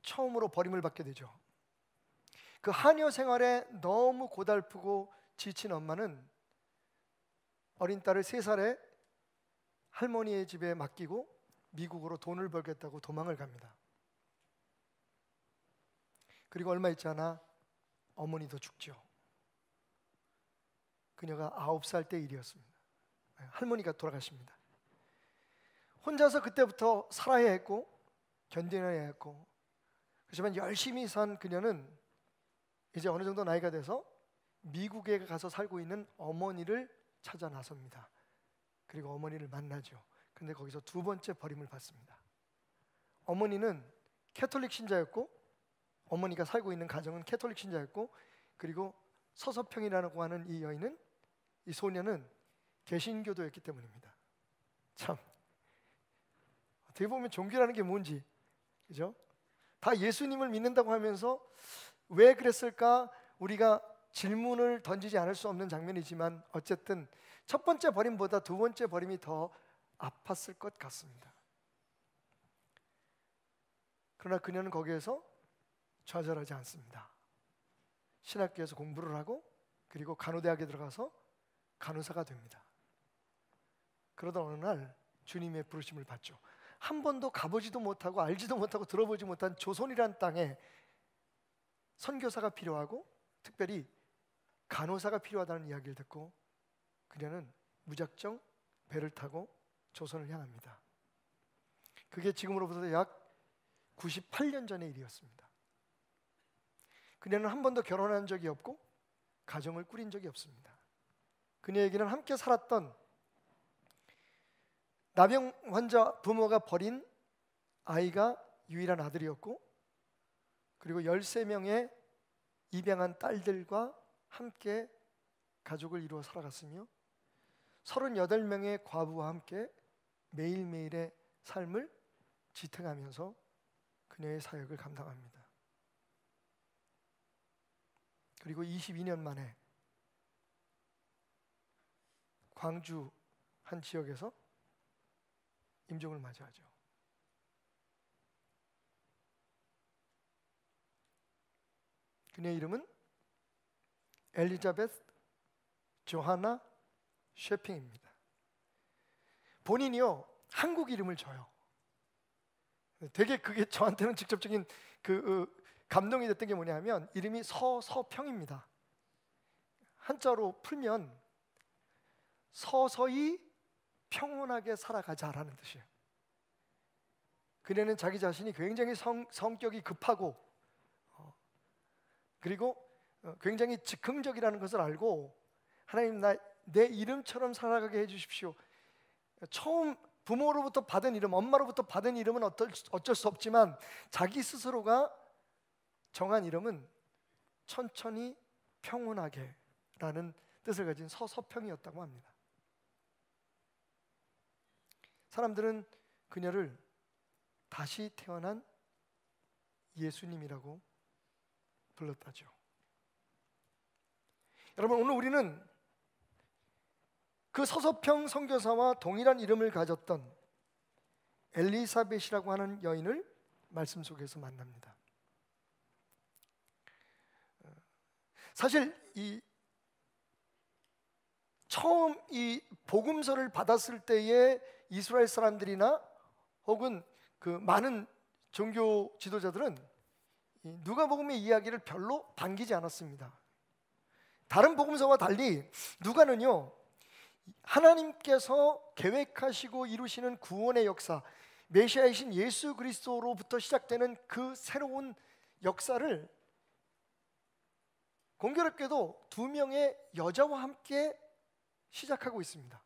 처음으로 버림을 받게 되죠. 그 하녀 생활에 너무 고달프고 지친 엄마는 어린 딸을 3살에 할머니의 집에 맡기고 미국으로 돈을 벌겠다고 도망을 갑니다. 그리고 얼마 있지 않아 어머니도 죽죠. 그녀가 9살 때 일이었습니다. 할머니가 돌아가십니다. 혼자서 그때부터 살아야 했고 견뎌내야 했고, 그렇지만 열심히 산 그녀는 이제 어느 정도 나이가 돼서 미국에 가서 살고 있는 어머니를 찾아 나섭니다. 그리고 어머니를 만나죠. 근데 거기서 2번째 버림을 받습니다. 어머니는 캐톨릭 신자였고, 어머니가 살고 있는 가정은 캐톨릭 신자였고, 그리고 서서평이라고 하는 이 여인은, 이 소녀는 개신교도였기 때문입니다. 참, 어떻게 보면 종교라는 게 뭔지, 그죠? 다 예수님을 믿는다고 하면서 왜 그랬을까? 우리가 질문을 던지지 않을 수 없는 장면이지만 어쨌든 첫 번째 버림보다 2번째 버림이 더 아팠을 것 같습니다. 그러나 그녀는 거기에서 좌절하지 않습니다. 신학교에서 공부를 하고, 그리고 간호대학에 들어가서 간호사가 됩니다. 그러다 어느 날 주님의 부르심을 받죠. 한 번도 가보지도 못하고 알지도 못하고 들어보지 못한 조선이란 땅에 선교사가 필요하고 특별히 간호사가 필요하다는 이야기를 듣고 그녀는 무작정 배를 타고 조선을 향합니다. 그게 지금으로부터 약 98년 전의 일이었습니다. 그녀는 한 번도 결혼한 적이 없고 가정을 꾸린 적이 없습니다. 그녀에게는 함께 살았던 나병 환자 부모가 버린 아이가 유일한 아들이었고, 그리고 13명의 입양한 딸들과 함께 가족을 이루어 살아갔으며 38명의 과부와 함께 매일매일의 삶을 지탱하면서 그녀의 사역을 감당합니다. 그리고 22년 만에 광주 한 지역에서 임종을 맞이하죠. 그녀의 이름은 엘리자베스 조하나 쉐핑입니다. 본인이요 한국 이름을 줘요. 되게 그게 저한테는 직접적인 감동이 됐던 게 뭐냐면 이름이 서서평입니다. 한자로 풀면 서서히 평온하게 살아가자라는 뜻이에요. 그녀는 자기 자신이 굉장히 성격이 급하고 그리고 굉장히 즉흥적이라는 것을 알고 하나님 내 이름처럼 살아가게 해주십시오. 처음 부모로부터 받은 이름, 엄마로부터 받은 이름은 어쩔 수 없지만 자기 스스로가 정한 이름은 천천히 평온하게 라는 뜻을 가진 서서평이었다고 합니다. 사람들은 그녀를 다시 태어난 예수님이라고 불렀다죠. 여러분, 오늘 우리는 그 서서평 선교사와 동일한 이름을 가졌던 엘리사벳이라고 하는 여인을 말씀 속에서 만납니다. 사실 처음 이 복음서를 받았을 때의 이스라엘 사람들이나 혹은 그 많은 종교 지도자들은 누가복음의 이야기를 별로 반기지 않았습니다. 다른 복음서와 달리 누가는요, 하나님께서 계획하시고 이루시는 구원의 역사, 메시아이신 예수 그리스도로부터 시작되는 그 새로운 역사를 공교롭게도 2명의 여자와 함께 시작하고 있습니다.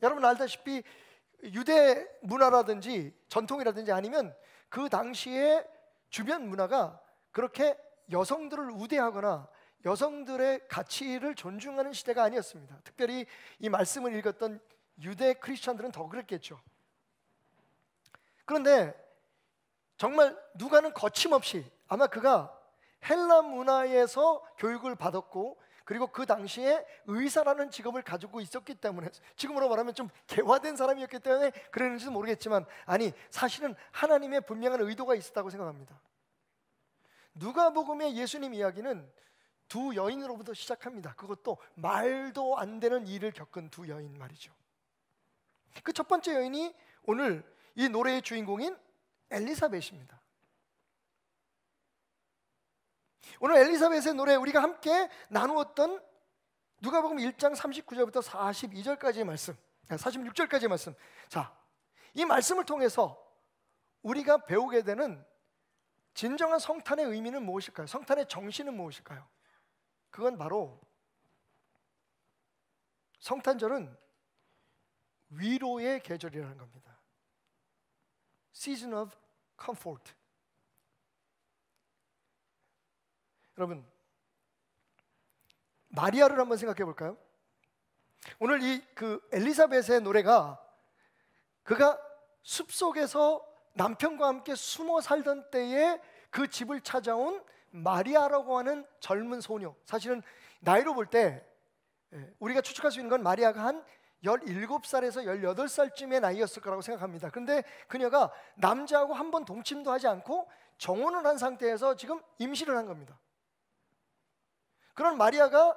여러분 알다시피 유대 문화라든지 전통이라든지 아니면 그 당시의 주변 문화가 그렇게 여성들을 우대하거나 여성들의 가치를 존중하는 시대가 아니었습니다. 특별히 이 말씀을 읽었던 유대 크리스천들은 더 그랬겠죠. 그런데 정말 누가는 거침없이 아마 그가 헬라 문화에서 교육을 받았고 그리고 그 당시에 의사라는 직업을 가지고 있었기 때문에, 지금으로 말하면 좀 개화된 사람이었기 때문에 그랬는지도 모르겠지만, 아니 사실은 하나님의 분명한 의도가 있었다고 생각합니다. 누가복음의 예수님 이야기는 두 여인으로부터 시작합니다. 그것도 말도 안 되는 일을 겪은 두 여인 말이죠. 그 첫 번째 여인이 오늘 이 노래의 주인공인 엘리사벳입니다. 오늘 엘리사벳의 노래 우리가 함께 나누었던 누가복음 1장 39절부터 42절까지의 말씀, 46절까지의 말씀. 자, 이 말씀을 통해서 우리가 배우게 되는 진정한 성탄의 의미는 무엇일까요? 성탄의 정신은 무엇일까요? 그건 바로 성탄절은 위로의 계절이라는 겁니다. Season of comfort. 여러분, 마리아를 한번 생각해 볼까요? 오늘 그 엘리사벳의 노래가 그가 숲속에서 남편과 함께 숨어 살던 때에 그 집을 찾아온 마리아라고 하는 젊은 소녀. 사실은 나이로 볼 때 우리가 추측할 수 있는 건 마리아가 한 17살에서 18살쯤의 나이였을 거라고 생각합니다. 그런데 그녀가 남자하고 한 번 동침도 하지 않고 정혼을 한 상태에서 지금 임신을 한 겁니다. 그런 마리아가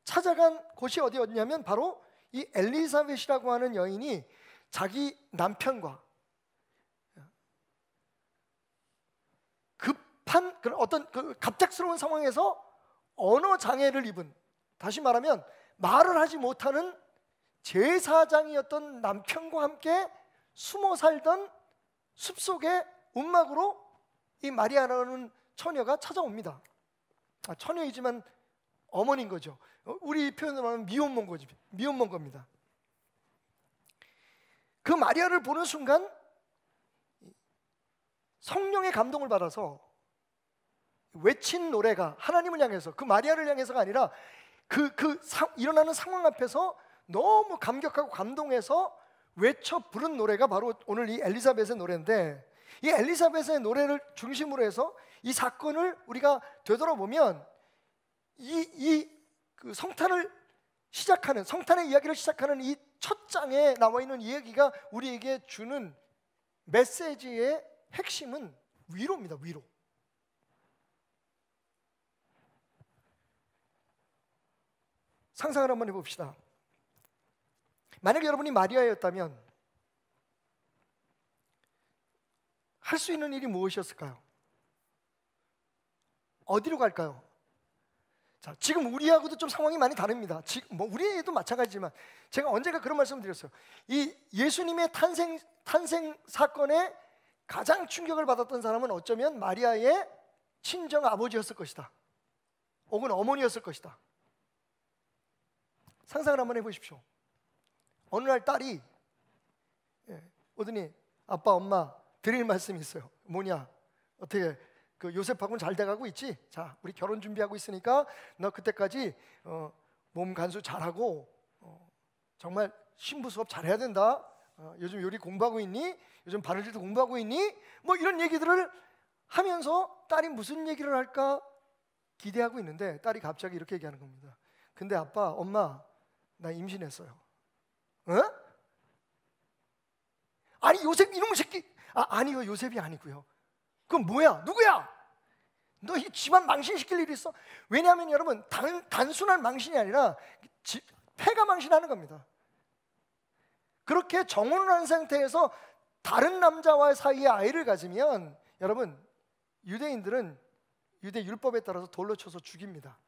찾아간 곳이 어디였냐면 바로 이 엘리사벳이라고 하는 여인이 자기 남편과 급한 그런 어떤 그 갑작스러운 상황에서 언어 장애를 입은, 다시 말하면 말을 하지 못하는 제사장이었던 남편과 함께 숨어 살던 숲속의 움막으로 이 마리아라는 처녀가 찾아옵니다. 처녀이지만 어머니인 거죠. 우리 표현으로 하면 미혼모인 겁니다. 그 마리아를 보는 순간 성령의 감동을 받아서 외친 노래가 하나님을 향해서, 그 마리아를 향해서가 아니라 일어나는 상황 앞에서 너무 감격하고 감동해서 외쳐 부른 노래가 바로 오늘 이 엘리사벳의 노래인데, 이 엘리사벳의 노래를 중심으로 해서 이 사건을 우리가 되돌아보면 그 성탄의 이야기를 시작하는 이 첫 장에 나와 있는 이야기가 우리에게 주는 메시지의 핵심은 위로입니다. 위로. 상상을 한번 해봅시다. 만약 여러분이 마리아였다면 할 수 있는 일이 무엇이었을까요? 어디로 갈까요? 자, 지금 우리하고도 좀 상황이 많이 다릅니다. 지금 뭐 우리도 마찬가지지만 제가 언젠가 그런 말씀을 드렸어요. 이 예수님의 탄생 사건에 가장 충격을 받았던 사람은 어쩌면 마리아의 친정 아버지였을 것이다. 혹은 어머니였을 것이다. 상상을 한번 해보십시오. 어느 날 딸이 오더니 아빠, 엄마 드릴 말씀이 있어요. 뭐냐? 어떻게 그 요셉하고는 잘 돼가고 있지? 자, 우리 결혼 준비하고 있으니까 너 그때까지 몸 간수 잘하고 정말 신부 수업 잘해야 된다. 요즘 요리 공부하고 있니? 요즘 바느질도 공부하고 있니? 뭐 이런 얘기들을 하면서 딸이 무슨 얘기를 할까 기대하고 있는데 딸이 갑자기 이렇게 얘기하는 겁니다. 근데 아빠, 엄마 나 임신했어요. 어? 아니 요셉 이놈의 새끼. 아니요, 요셉이 아니고요. 그럼 뭐야? 누구야? 너 이 집안 망신시킬 일이 있어? 왜냐하면 여러분 단순한 망신이 아니라 폐가 망신하는 겁니다. 그렇게 정혼을 한 상태에서 다른 남자와의 사이에 아이를 가지면 여러분 유대인들은 유대 율법에 따라서 돌로 쳐서 죽입니다.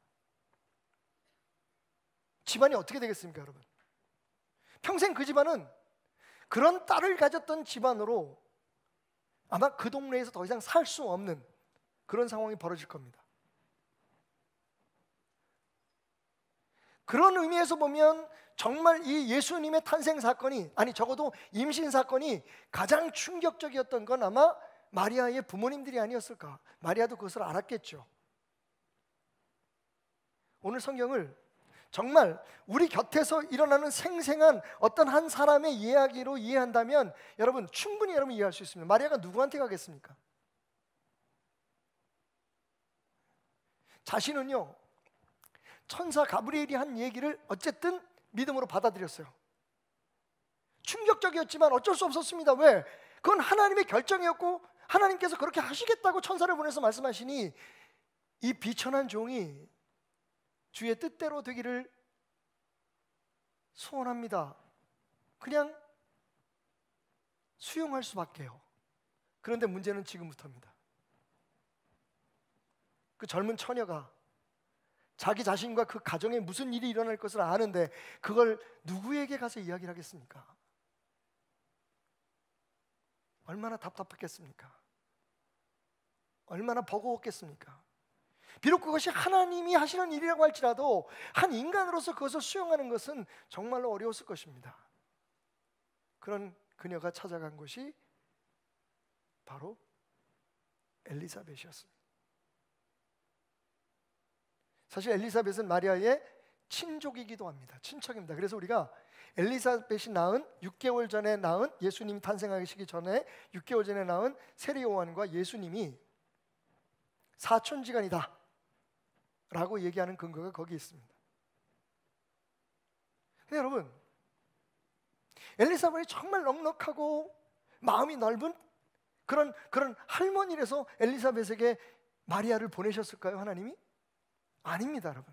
집안이 어떻게 되겠습니까, 여러분? 평생 그 집안은 그런 딸을 가졌던 집안으로 아마 그 동네에서 더 이상 살 수 없는 그런 상황이 벌어질 겁니다. 그런 의미에서 보면 정말 이 예수님의 탄생 사건이, 아니 적어도 임신 사건이 가장 충격적이었던 건 아마 마리아의 부모님들이 아니었을까. 마리아도 그것을 알았겠죠. 오늘 성경을 정말 우리 곁에서 일어나는 생생한 어떤 한 사람의 이야기로 이해한다면 여러분 충분히 여러분 이해할 수 있습니다. 마리아가 누구한테 가겠습니까? 자신은요 천사 가브리엘이 한 얘기를 어쨌든 믿음으로 받아들였어요. 충격적이었지만 어쩔 수 없었습니다. 왜? 그건 하나님의 결정이었고 하나님께서 그렇게 하시겠다고 천사를 보내서 말씀하시니 이 비천한 종이 주의 뜻대로 되기를 소원합니다. 그냥 수용할 수밖에요. 그런데 문제는 지금부터입니다. 그 젊은 처녀가 자기 자신과 그 가정에 무슨 일이 일어날 것을 아는데 그걸 누구에게 가서 이야기를 하겠습니까? 얼마나 답답했겠습니까? 얼마나 버거웠겠습니까? 비록 그것이 하나님이 하시는 일이라고 할지라도 한 인간으로서 그것을 수용하는 것은 정말로 어려웠을 것입니다. 그런 그녀가 찾아간 곳이 바로 엘리사벳이었습니다. 사실 엘리사벳은 마리아의 친족이기도 합니다. 친척입니다. 그래서 우리가 엘리사벳이 낳은 6개월 전에 낳은 예수님이 탄생하시기 전에 6개월 전에 낳은 세례 요한과 예수님이 사촌지간이다 라고 얘기하는 근거가 거기 있습니다. 근데 여러분 엘리사벳이 정말 넉넉하고 마음이 넓은 그런 할머니라서 엘리사벳에게 마리아를 보내셨을까요, 하나님이? 아닙니다, 여러분.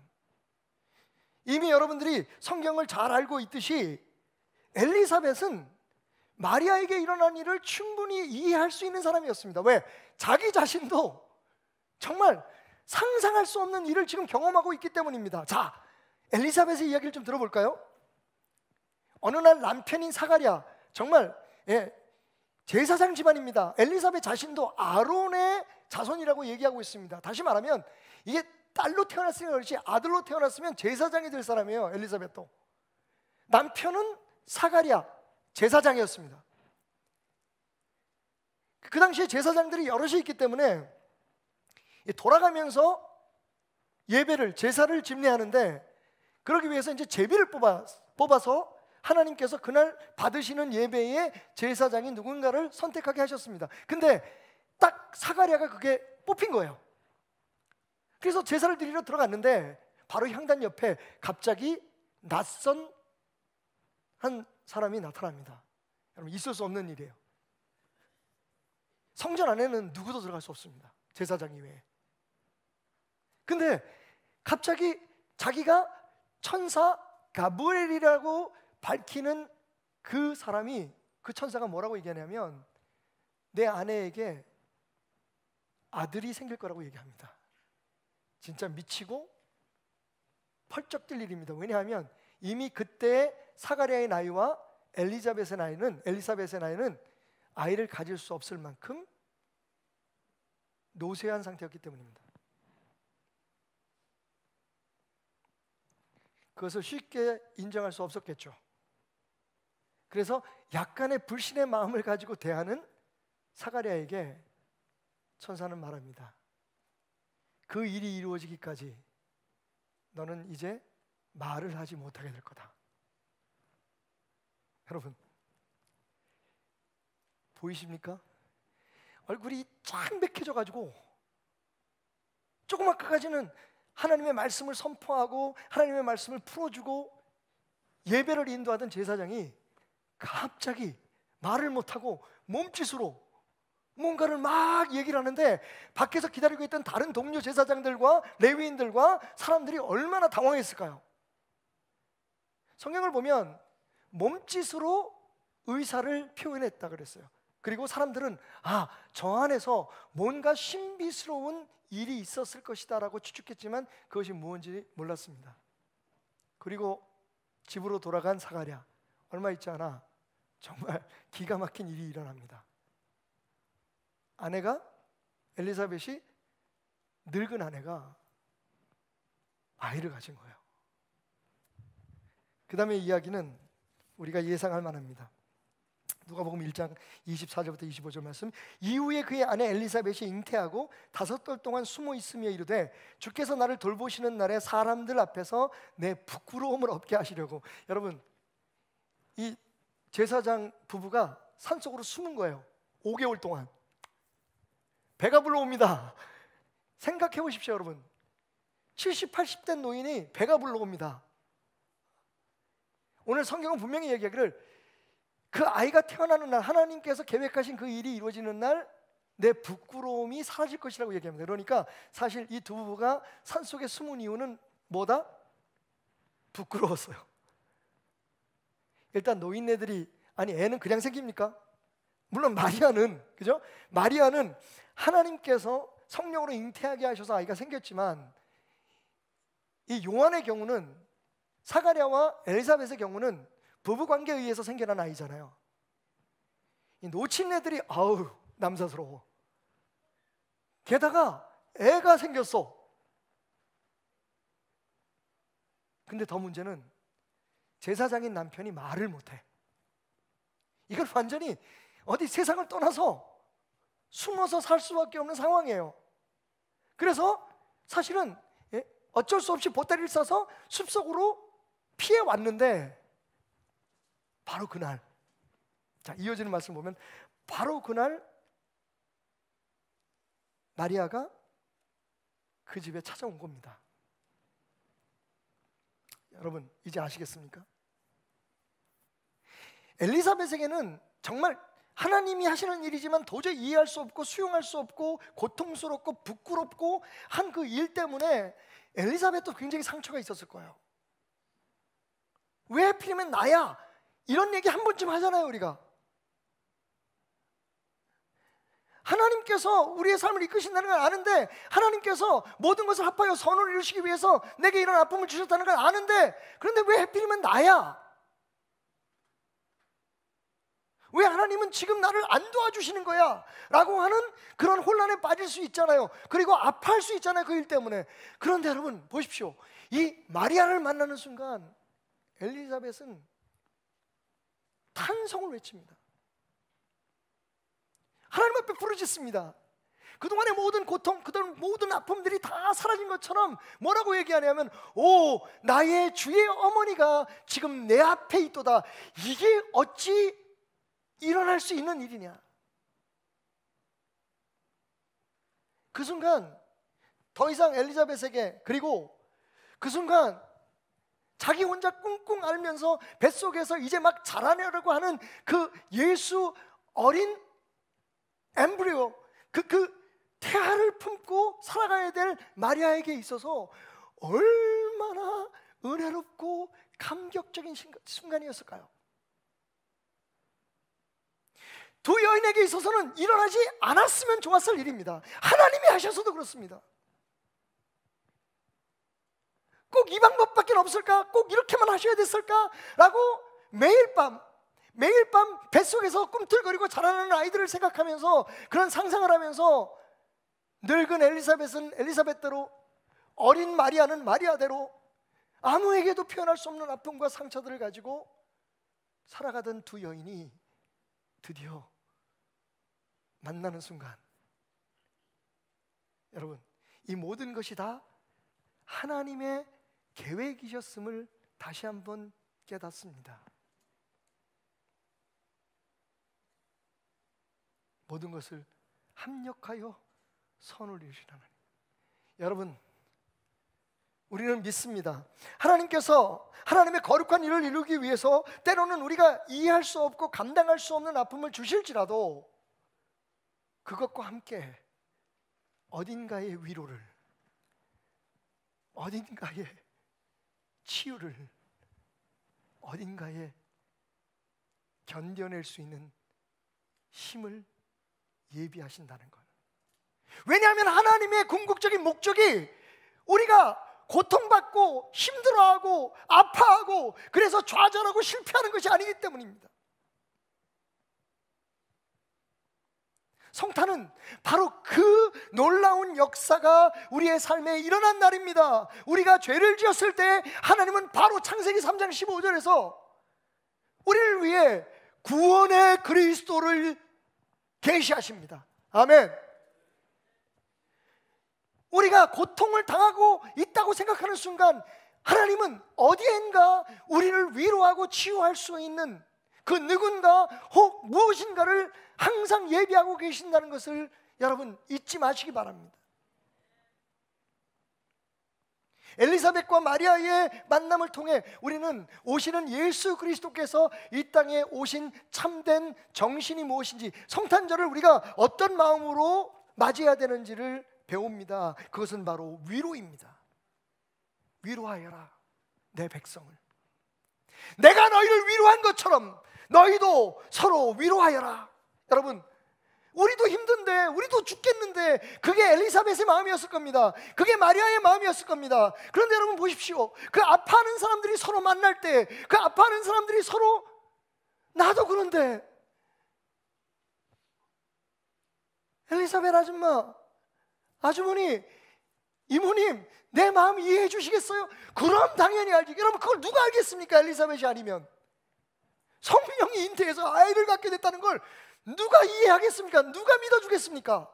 이미 여러분들이 성경을 잘 알고 있듯이 엘리사벳은 마리아에게 일어난 일을 충분히 이해할 수 있는 사람이었습니다. 왜? 자기 자신도 정말 상상할 수 없는 일을 지금 경험하고 있기 때문입니다. 자, 엘리사벳의 이야기를 좀 들어볼까요? 어느 날 남편인 사가랴, 정말 제사장 집안입니다. 엘리사벳 자신도 아론의 자손이라고 얘기하고 있습니다. 다시 말하면 이게 딸로 태어났으면 그렇지 아들로 태어났으면 제사장이 될 사람이에요. 엘리사벳도. 남편은 사가랴 제사장이었습니다. 그 당시에 제사장들이 여럿이 있기 때문에 돌아가면서 예배를 제사를 집례하는데 그러기 위해서 이제 제비를 뽑아서 하나님께서 그날 받으시는 예배의 제사장이 누군가를 선택하게 하셨습니다. 근데 딱 사가랴가 그게 뽑힌 거예요. 그래서 제사를 드리러 들어갔는데 바로 향단 옆에 갑자기 낯선 한 사람이 나타납니다. 여러분 있을 수 없는 일이에요. 성전 안에는 누구도 들어갈 수 없습니다. 제사장 이외에. 근데 갑자기 자기가 천사 가브리엘이라고 밝히는 그 사람이, 그 천사가 뭐라고 얘기하냐면 내 아내에게 아들이 생길 거라고 얘기합니다. 진짜 미치고 펄쩍 뛸 일입니다. 왜냐하면 이미 그때 사가랴의 나이와 엘리사벳의 나이는 아이를 가질 수 없을 만큼 노쇠한 상태였기 때문입니다. 그것을 쉽게 인정할 수 없었겠죠. 그래서 약간의 불신의 마음을 가지고 대하는 사가랴에게 천사는 말합니다. 그 일이 이루어지기까지 너는 이제 말을 하지 못하게 될 거다. 여러분, 보이십니까? 얼굴이 창백해져 가지고 조금 아까까지는 하나님의 말씀을 선포하고 하나님의 말씀을 풀어주고 예배를 인도하던 제사장이 갑자기 말을 못하고 몸짓으로 뭔가를 막 얘기를 하는데 밖에서 기다리고 있던 다른 동료 제사장들과 레위인들과 사람들이 얼마나 당황했을까요? 성경을 보면 몸짓으로 의사를 표현했다 그랬어요. 그리고 사람들은 저 안에서 뭔가 신비스러운 일이 있었을 것이다 라고 추측했지만 그것이 무엇인지 몰랐습니다. 그리고 집으로 돌아간 사가랴, 얼마 있지 않아 정말 기가 막힌 일이 일어납니다. 아내가, 엘리사벳이, 늙은 아내가 아이를 가진 거예요. 그 다음에 이야기는 우리가 예상할 만합니다. 누가복음 1장 24절부터 25절 말씀. 이후에 그의 아내 엘리사벳이 잉태하고 5달 동안 숨어 있으며 이르되 주께서 나를 돌보시는 날에 사람들 앞에서 내 부끄러움을 없게 하시려고. 여러분, 이 제사장 부부가 산속으로 숨은 거예요. 5개월 동안. 배가 불러옵니다. 생각해 보십시오, 여러분. 70, 80대 노인이 배가 불러옵니다. 오늘 성경은 분명히 얘기하기를 그 아이가 태어나는 날, 하나님께서 계획하신 그 일이 이루어지는 날 내 부끄러움이 사라질 것이라고 얘기합니다. 그러니까 사실 이 두 부부가 산속에 숨은 이유는 뭐다? 부끄러웠어요. 일단 노인네들이, 아니 애는 그냥 생깁니까? 물론 마리아는, 그죠? 마리아는 하나님께서 성령으로 잉태하게 하셔서 아이가 생겼지만 이 요한의 경우는, 사가랴와 엘리사벳의 경우는 부부관계에 의해서 생겨난 아이잖아요. 이 노친네들이 아우 남사스러워. 게다가 애가 생겼어. 근데 더 문제는 제사장인 남편이 말을 못해. 이건 완전히 어디 세상을 떠나서 숨어서 살 수밖에 없는 상황이에요. 그래서 사실은 어쩔 수 없이 보따리를 싸서 숲속으로 피해 왔는데 바로 그날, 자 이어지는 말씀 보면 바로 그날 마리아가 그 집에 찾아온 겁니다. 여러분 이제 아시겠습니까? 엘리사벳에게는 정말 하나님이 하시는 일이지만 도저히 이해할 수 없고 수용할 수 없고 고통스럽고 부끄럽고 한 그 일 때문에 엘리사벳도 굉장히 상처가 있었을 거예요. 왜 하필이면 나야? 이런 얘기 한 번쯤 하잖아요, 우리가. 하나님께서 우리의 삶을 이끄신다는 걸 아는데, 하나님께서 모든 것을 합하여 선을 이루시기 위해서 내게 이런 아픔을 주셨다는 걸 아는데, 그런데 왜 하필이면 나야? 왜 하나님은 지금 나를 안 도와주시는 거야? 라고 하는 그런 혼란에 빠질 수 있잖아요. 그리고 아파할 수 있잖아요, 그 일 때문에. 그런데 여러분 보십시오. 이 마리아를 만나는 순간 엘리사벳은 탄성을 외칩니다. 하나님 앞에 부르짖습니다. 그동안의 모든 고통, 그동안 모든 아픔들이 다 사라진 것처럼 뭐라고 얘기하냐면, 오 나의 주의 어머니가 지금 내 앞에 있도다. 이게 어찌 일어날 수 있는 일이냐. 그 순간 더 이상 엘리사벳에게, 그리고 그 순간 자기 혼자 꿍꿍 앓으면서 뱃속에서 이제 막 자라내려고 하는 그 예수 어린 엠브리오, 그 태아를 품고 살아가야 될 마리아에게 있어서 얼마나 은혜롭고 감격적인 순간이었을까요? 두 여인에게 있어서는 일어나지 않았으면 좋았을 일입니다. 하나님이 하셔서도 그렇습니다. 꼭 이 방법밖에 없을까? 꼭 이렇게만 하셔야 됐을까? 라고 매일 밤 뱃속에서 꿈틀거리고 자라나는 아이들을 생각하면서 그런 상상을 하면서 늙은 엘리사벳은 엘리사벳대로, 어린 마리아는 마리아대로 아무에게도 표현할 수 없는 아픔과 상처들을 가지고 살아가던 두 여인이 드디어 만나는 순간, 여러분, 이 모든 것이 다 하나님의 계획이셨음을 다시 한번 깨닫습니다. 모든 것을 합력하여 선을 이루신 하나님. 여러분, 우리는 믿습니다. 하나님께서 하나님의 거룩한 일을 이루기 위해서 때로는 우리가 이해할 수 없고 감당할 수 없는 아픔을 주실지라도 그것과 함께 어딘가의 위로를, 어딘가의 치유를, 어딘가에 견뎌낼 수 있는 힘을 예비하신다는 것. 왜냐하면 하나님의 궁극적인 목적이 우리가 고통받고 힘들어하고 아파하고 그래서 좌절하고 실패하는 것이 아니기 때문입니다. 성탄은 바로 그 놀라운 역사가 우리의 삶에 일어난 날입니다. 우리가 죄를 지었을 때 하나님은 바로 창세기 3장 15절에서 우리를 위해 구원의 그리스도를 계시하십니다. 아멘. 우리가 고통을 당하고 있다고 생각하는 순간 하나님은 어디엔가 우리를 위로하고 치유할 수 있는 그 누군가 혹 무엇인가를 항상 예비하고 계신다는 것을 여러분 잊지 마시기 바랍니다. 엘리사벳과 마리아의 만남을 통해 우리는 오시는 예수 그리스도께서 이 땅에 오신 참된 정신이 무엇인지, 성탄절을 우리가 어떤 마음으로 맞이해야 되는지를 배웁니다. 그것은 바로 위로입니다. 위로하여라 내 백성을. 내가 너희를 위로한 것처럼 너희도 서로 위로하여라. 여러분, 우리도 힘든데, 우리도 죽겠는데 그게 엘리사벳의 마음이었을 겁니다. 그게 마리아의 마음이었을 겁니다. 그런데 여러분 보십시오. 그 아파하는 사람들이 서로 만날 때, 그 아파하는 사람들이 서로, 나도 그런데 엘리사벳 아줌마, 아주머니, 이모님, 내 마음 이해해 주시겠어요? 그럼 당연히 알지. 여러분, 그걸 누가 알겠습니까? 엘리사벳이 아니면. 성령이 잉태해서 아이를 갖게 됐다는 걸 누가 이해하겠습니까? 누가 믿어주겠습니까?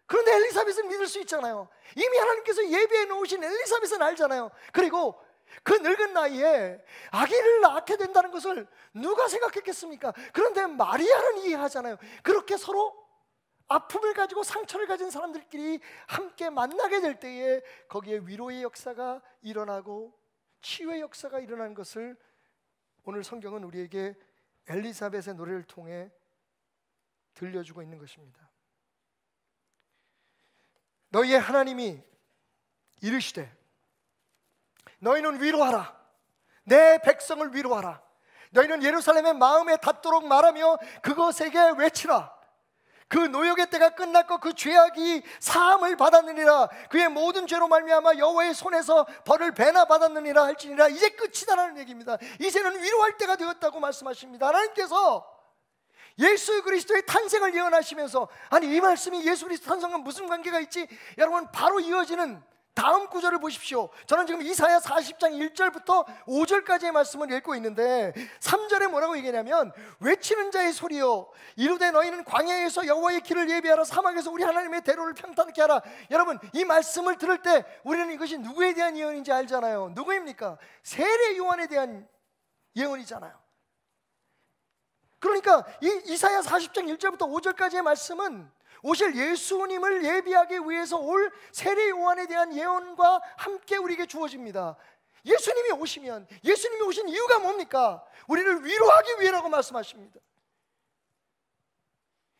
그런데 엘리사벳은 믿을 수 있잖아요. 이미 하나님께서 예비해 놓으신 엘리사벳은 알잖아요. 그리고 그 늙은 나이에 아기를 낳게 된다는 것을 누가 생각했겠습니까? 그런데 마리아는 이해하잖아요. 그렇게 서로 아픔을 가지고 상처를 가진 사람들끼리 함께 만나게 될 때에 거기에 위로의 역사가 일어나고 치유의 역사가 일어나는 것을 오늘 성경은 우리에게 엘리사벳의 노래를 통해 들려주고 있는 것입니다. 너희의 하나님이 이르시되 너희는 위로하라. 내 백성을 위로하라. 너희는 예루살렘의 마음에 닿도록 말하며 그것에게 외치라. 그 노역의 때가 끝났고 그 죄악이 사함을 받았느니라. 그의 모든 죄로 말미암아 여호와의 손에서 벌을 배나 받았느니라 할지니라. 이제 끝이다라는 얘기입니다. 이제는 위로할 때가 되었다고 말씀하십니다. 하나님께서 예수 그리스도의 탄생을 예언하시면서, 아니 이 말씀이 예수 그리스도 탄생과 무슨 관계가 있지? 여러분, 바로 이어지는 다음 구절을 보십시오. 저는 지금 이사야 40장 1절부터 5절까지의 말씀을 읽고 있는데 3절에 뭐라고 얘기하냐면, 외치는 자의 소리여 이르되 너희는 광야에서 여호와의 길을 예비하라. 사막에서 우리 하나님의 대로를 평탄케 하라. 여러분, 이 말씀을 들을 때 우리는 이것이 누구에 대한 예언인지 알잖아요. 누구입니까? 세례 요한에 대한 예언이잖아요. 그러니까 이 이사야 40장 1절부터 5절까지의 말씀은 오실 예수님을 예비하기 위해서 올 세례 요한에 대한 예언과 함께 우리에게 주어집니다. 예수님이 오시면, 예수님이 오신 이유가 뭡니까? 우리를 위로하기 위해라고 말씀하십니다.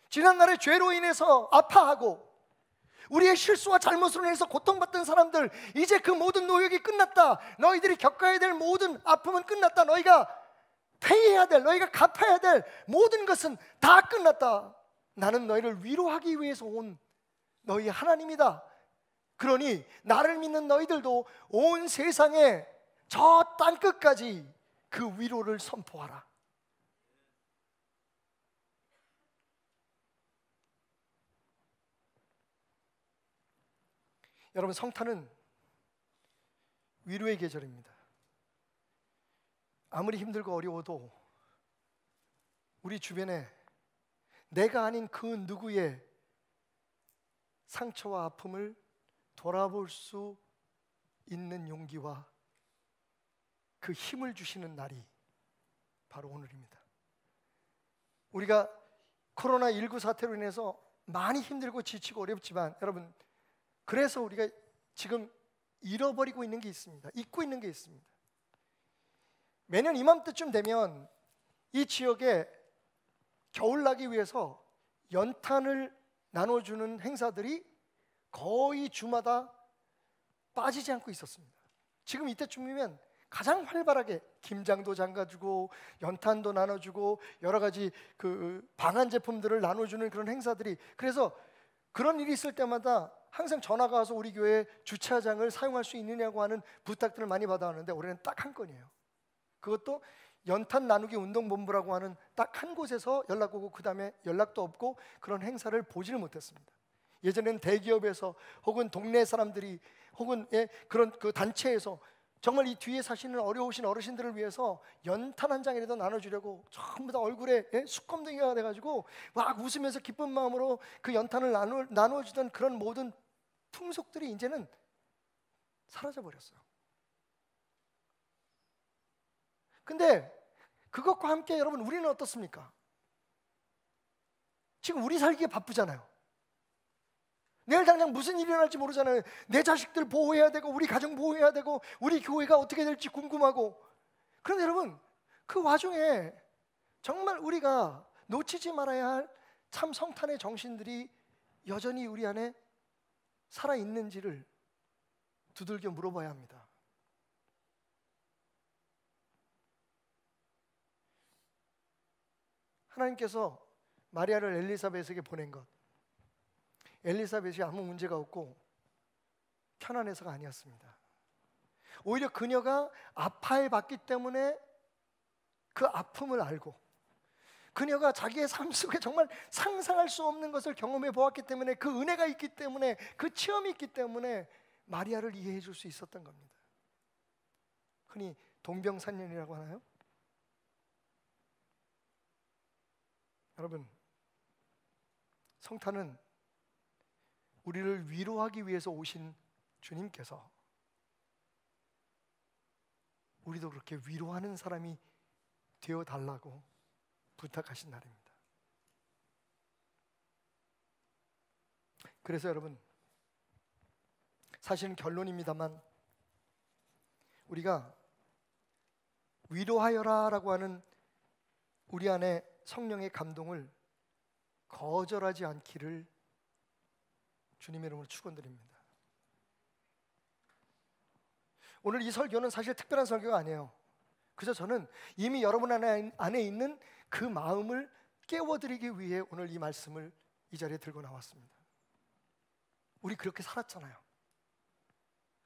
지난날에 죄로 인해서 아파하고 우리의 실수와 잘못으로 인해서 고통받던 사람들, 이제 그 모든 노역이 끝났다. 너희들이 겪어야 될 모든 아픔은 끝났다. 너희가 회개해야 될, 너희가 갚아야 될 모든 것은 다 끝났다. 나는 너희를 위로하기 위해서 온 너희 하나님이다. 그러니 나를 믿는 너희들도 온 세상에 저 땅끝까지 그 위로를 선포하라. 여러분, 성탄은 위로의 계절입니다. 아무리 힘들고 어려워도 우리 주변에 내가 아닌 그 누구의 상처와 아픔을 돌아볼 수 있는 용기와 그 힘을 주시는 날이 바로 오늘입니다. 우리가 코로나19 사태로 인해서 많이 힘들고 지치고 어렵지만 여러분, 그래서 우리가 지금 잃어버리고 있는 게 있습니다. 잊고 있는 게 있습니다. 매년 이맘때쯤 되면 이 지역에 겨울나기 위해서 연탄을 나눠주는 행사들이 거의 주마다 빠지지 않고 있었습니다. 지금 이때쯤이면 가장 활발하게 김장도 잠가주고 연탄도 나눠주고 여러 가지 그 방한 제품들을 나눠주는 그런 행사들이, 그래서 그런 일이 있을 때마다 항상 전화가 와서 우리 교회 주차장을 사용할 수 있느냐고 하는 부탁들을 많이 받아왔는데 올해는 딱 한 건이에요. 그것도 연탄 나누기 운동본부라고 하는 딱 한 곳에서 연락 오고 그 다음에 연락도 없고 그런 행사를 보지를 못했습니다. 예전에는 대기업에서 혹은 동네 사람들이 혹은 그런 그 단체에서 정말 이 뒤에 사시는 어려우신 어르신들을 위해서 연탄 한 장이라도 나눠주려고 전부 다 얼굴에 수검둥이가 돼가지고 막 웃으면서 기쁜 마음으로 그 연탄을 나눠주던 그런 모든 풍속들이 이제는 사라져버렸어요. 근데 그것과 함께 여러분, 우리는 어떻습니까? 지금 우리 살기에 바쁘잖아요. 내일 당장 무슨 일이 일어날지 모르잖아요. 내 자식들 보호해야 되고 우리 가정 보호해야 되고 우리 교회가 어떻게 될지 궁금하고. 그런데 여러분, 그 와중에 정말 우리가 놓치지 말아야 할 참 성탄의 정신들이 여전히 우리 안에 살아있는지를 두들겨 물어봐야 합니다. 하나님께서 마리아를 엘리사벳에게 보낸 것, 엘리사벳이 아무 문제가 없고 편안해서가 아니었습니다. 오히려 그녀가 아파해 봤기 때문에 그 아픔을 알고, 그녀가 자기의 삶 속에 정말 상상할 수 없는 것을 경험해 보았기 때문에, 그 은혜가 있기 때문에, 그 체험이 있기 때문에 마리아를 이해해 줄 수 있었던 겁니다. 흔히 동병상련이라고 하나요? 여러분, 성탄은 우리를 위로하기 위해서 오신 주님께서 우리도 그렇게 위로하는 사람이 되어달라고 부탁하신 날입니다. 그래서 여러분, 사실은 결론입니다만 우리가 위로하여라 라고 하는 우리 안에 성령의 감동을 거절하지 않기를 주님의 이름으로 축원드립니다. 오늘 이 설교는 사실 특별한 설교가 아니에요. 그래서 저는 이미 여러분 안에 있는 그 마음을 깨워드리기 위해 오늘 이 말씀을 이 자리에 들고 나왔습니다. 우리 그렇게 살았잖아요.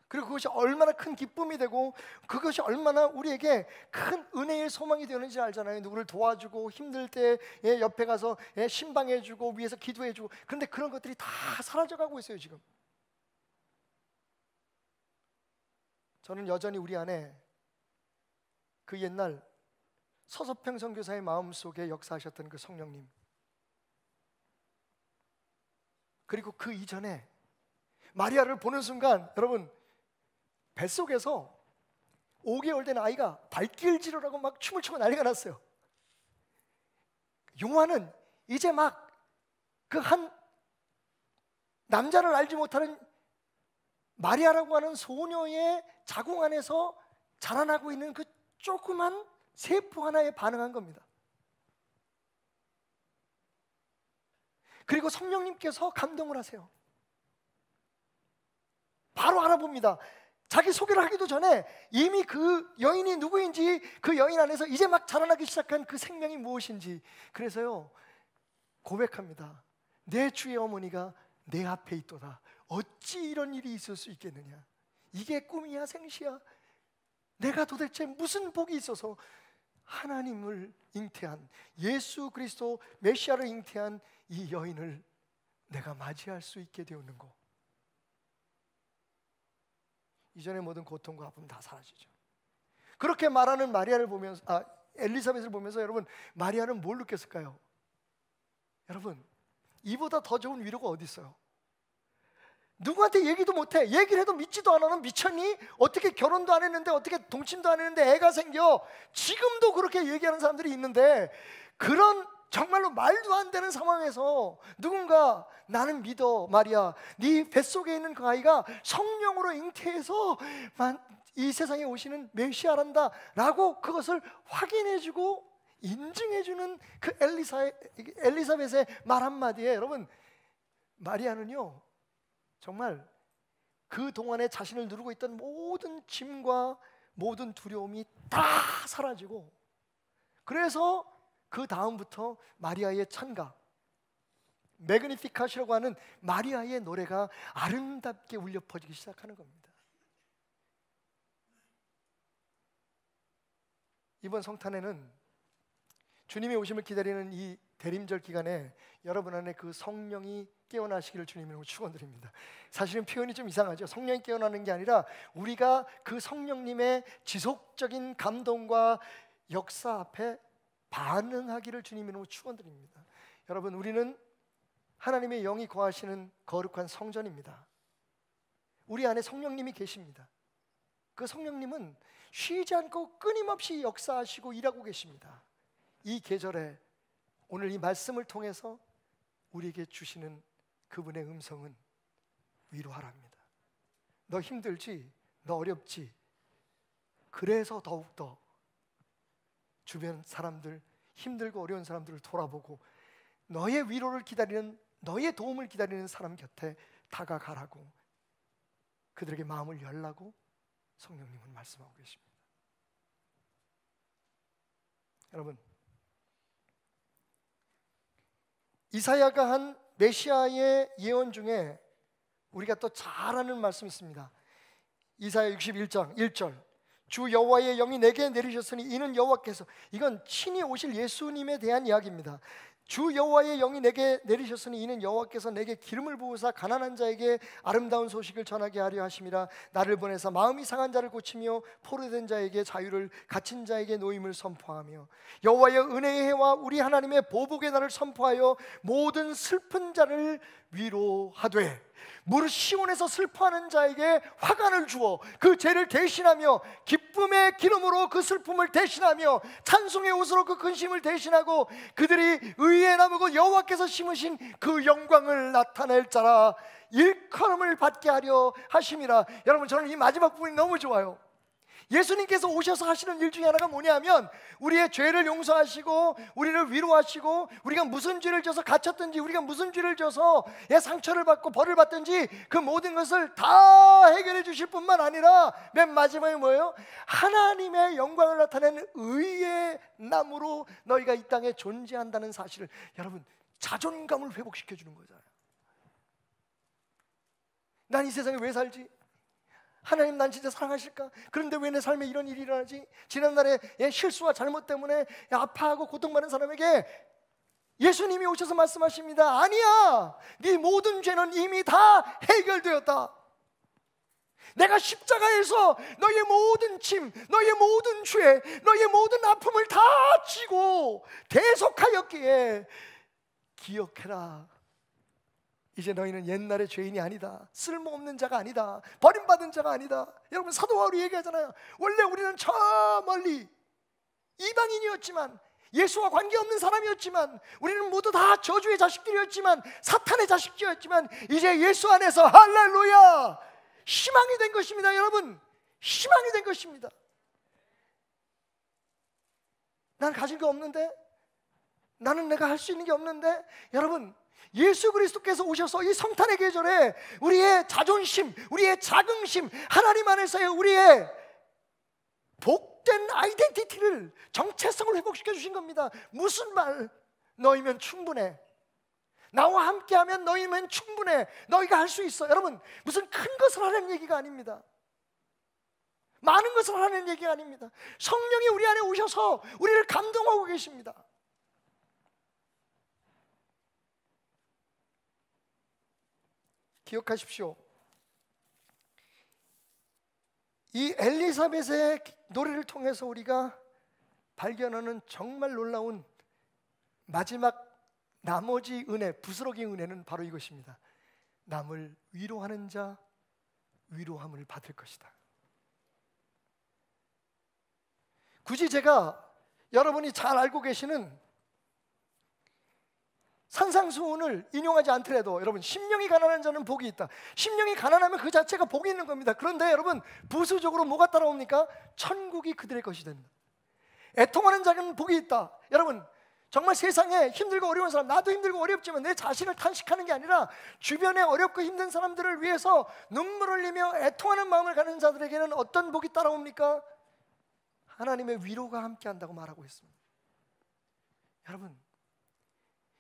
그리고 그것이 얼마나 큰 기쁨이 되고 그것이 얼마나 우리에게 큰 은혜의 소망이 되는지 알잖아요. 누구를 도와주고 힘들 때 옆에 가서 신방해주고 위에서 기도해주고. 그런데 그런 것들이 다 사라져가고 있어요 지금. 저는 여전히 우리 안에 그 옛날 서서평 선교사의 마음속에 역사하셨던 그 성령님, 그리고 그 이전에 마리아를 보는 순간 여러분, 뱃속에서 5개월 된 아이가 발길질을 막 춤을 추고 난리가 났어요. 요한은 이제 막 그 한 남자를 알지 못하는 마리아라고 하는 소녀의 자궁 안에서 자라나고 있는 그 조그만 세포 하나에 반응한 겁니다. 그리고 성령님께서 감동을 하세요. 바로 알아봅니다. 자기 소개를 하기도 전에 이미 그 여인이 누구인지, 그 여인 안에서 이제 막 자라나기 시작한 그 생명이 무엇인지. 그래서요 고백합니다. 내 주의 어머니가 내 앞에 있도다. 어찌 이런 일이 있을 수 있겠느냐. 이게 꿈이야 생시야. 내가 도대체 무슨 복이 있어서 하나님을 잉태한, 예수 그리스도 메시아를 잉태한 이 여인을 내가 맞이할 수 있게 되었는고. 이전의 모든 고통과 아픔 다 사라지죠. 그렇게 말하는 마리아를 보면서, 엘리사벳을 보면서 여러분, 마리아는 뭘 느꼈을까요? 여러분, 이보다 더 좋은 위로가 어디 있어요? 누구한테 얘기도 못해. 얘기를 해도 믿지도 않아. 넌 미쳤니? 어떻게 결혼도 안 했는데, 어떻게 동침도 안 했는데 애가 생겨? 지금도 그렇게 얘기하는 사람들이 있는데, 그런 정말로 말도 안 되는 상황에서 누군가 나는 믿어 마리아, 네 뱃속에 있는 그 아이가 성령으로 잉태해서 이 세상에 오시는 메시아란다 라고 그것을 확인해주고 인증해주는 그 엘리사벳의 말 한마디에 여러분, 마리아는요 정말 그 동안에 자신을 누르고 있던 모든 짐과 모든 두려움이 다 사라지고, 그래서 그 다음부터 마리아의 찬가, 매그니피카시라고 하는 마리아의 노래가 아름답게 울려 퍼지기 시작하는 겁니다. 이번 성탄에는 주님의 오심을 기다리는 이 대림절 기간에 여러분 안에 그 성령이 깨어나시기를 주님으로 축원드립니다. 사실은 표현이 좀 이상하죠. 성령이 깨어나는 게 아니라 우리가 그 성령님의 지속적인 감동과 역사 앞에 반응하기를 주님으로 축원드립니다. 여러분, 우리는 하나님의 영이 거하시는 거룩한 성전입니다. 우리 안에 성령님이 계십니다. 그 성령님은 쉬지 않고 끊임없이 역사하시고 일하고 계십니다. 이 계절에 오늘 이 말씀을 통해서 우리에게 주시는 그분의 음성은 위로하랍니다. 너 힘들지? 너 어렵지? 그래서 더욱더 주변 사람들, 힘들고 어려운 사람들을 돌아보고 너의 위로를 기다리는, 너의 도움을 기다리는 사람 곁에 다가가라고, 그들에게 마음을 열라고 성령님은 말씀하고 계십니다. 여러분, 이사야가 한 메시아의 예언 중에 우리가 또 잘 아는 말씀이 있습니다. 이사야 61장 1절, 주 여호와의 영이 내게 내리셨으니 이는 여호와께서, 이건 친히 오실 예수님에 대한 이야기입니다. 주 여호와의 영이 내게 내리셨으니 이는 여호와께서 내게 기름을 부으사 가난한 자에게 아름다운 소식을 전하게 하려 하심이라. 나를 보내사 마음이 상한 자를 고치며 포로된 자에게 자유를, 갇힌 자에게 노임을 선포하며, 여호와의 은혜의 해와 우리 하나님의 보복의 날을 선포하여 모든 슬픈 자를 위로하되, 무릇 시온에서 슬퍼하는 자에게 화관을 주어 그 죄를 대신하며, 기쁨의 기름으로 그 슬픔을 대신하며, 찬송의 옷으로 그 근심을 대신하고, 그들이 의에 나무고 여호와께서 심으신 그 영광을 나타낼 자라 일컬음을 받게 하려 하심이라. 여러분, 저는 이 마지막 부분이 너무 좋아요. 예수님께서 오셔서 하시는 일 중에 하나가 뭐냐면, 우리의 죄를 용서하시고 우리를 위로하시고, 우리가 무슨 죄를 져서 갇혔든지, 우리가 무슨 죄를 져서 상처를 받고 벌을 받든지 그 모든 것을 다 해결해 주실 뿐만 아니라 맨 마지막에 뭐예요? 하나님의 영광을 나타내는 의의 나무로 너희가 이 땅에 존재한다는 사실을, 여러분, 자존감을 회복시켜 주는 거잖아요. 난 이 세상에 왜 살지? 하나님, 난 진짜 사랑하실까? 그런데 왜 내 삶에 이런 일이 일어나지? 지난날에 실수와 잘못 때문에 아파하고 고통받는 사람에게 예수님이 오셔서 말씀하십니다. 아니야, 네 모든 죄는 이미 다 해결되었다. 내가 십자가에서 너의 모든 짐, 너의 모든 죄, 너의 모든 아픔을 다 지고 대속하였기에 기억해라. 이제 너희는 옛날의 죄인이 아니다. 쓸모없는 자가 아니다. 버림받은 자가 아니다. 여러분, 사도 바울이 얘기하잖아요. 원래 우리는 저 멀리 이방인이었지만, 예수와 관계없는 사람이었지만, 우리는 모두 다 저주의 자식들이었지만, 사탄의 자식들이었지만, 이제 예수 안에서 할렐루야, 희망이 된 것입니다. 여러분, 희망이 된 것입니다. 난 가진 게 없는데, 나는 내가 할 수 있는 게 없는데, 여러분, 예수 그리스도께서 오셔서 이 성탄의 계절에 우리의 자존심, 우리의 자긍심, 하나님 안에서의 우리의 복된 아이덴티티를, 정체성을 회복시켜 주신 겁니다. 무슨 말? 너희면 충분해. 나와 함께하면 너희면 충분해. 너희가 할 수 있어. 여러분, 무슨 큰 것을 하는 얘기가 아닙니다. 많은 것을 하는 얘기가 아닙니다. 성령이 우리 안에 오셔서 우리를 감동하고 계십니다. 기억하십시오. 이 엘리사벳의 노래를 통해서 우리가 발견하는 정말 놀라운 마지막 나머지 은혜, 부스러기 은혜는 바로 이것입니다. 남을 위로하는 자 위로함을 받을 것이다. 굳이 제가 여러분이 잘 알고 계시는 산상수훈을 인용하지 않더라도 여러분, 심령이 가난한 자는 복이 있다. 심령이 가난하면 그 자체가 복이 있는 겁니다. 그런데 여러분, 부수적으로 뭐가 따라옵니까? 천국이 그들의 것이 된다. 애통하는 자는 복이 있다. 여러분, 정말 세상에 힘들고 어려운 사람, 나도 힘들고 어렵지만 내 자신을 탄식하는 게 아니라 주변에 어렵고 힘든 사람들을 위해서 눈물 흘리며 애통하는 마음을 가진 자들에게는 어떤 복이 따라옵니까? 하나님의 위로가 함께한다고 말하고 있습니다. 여러분,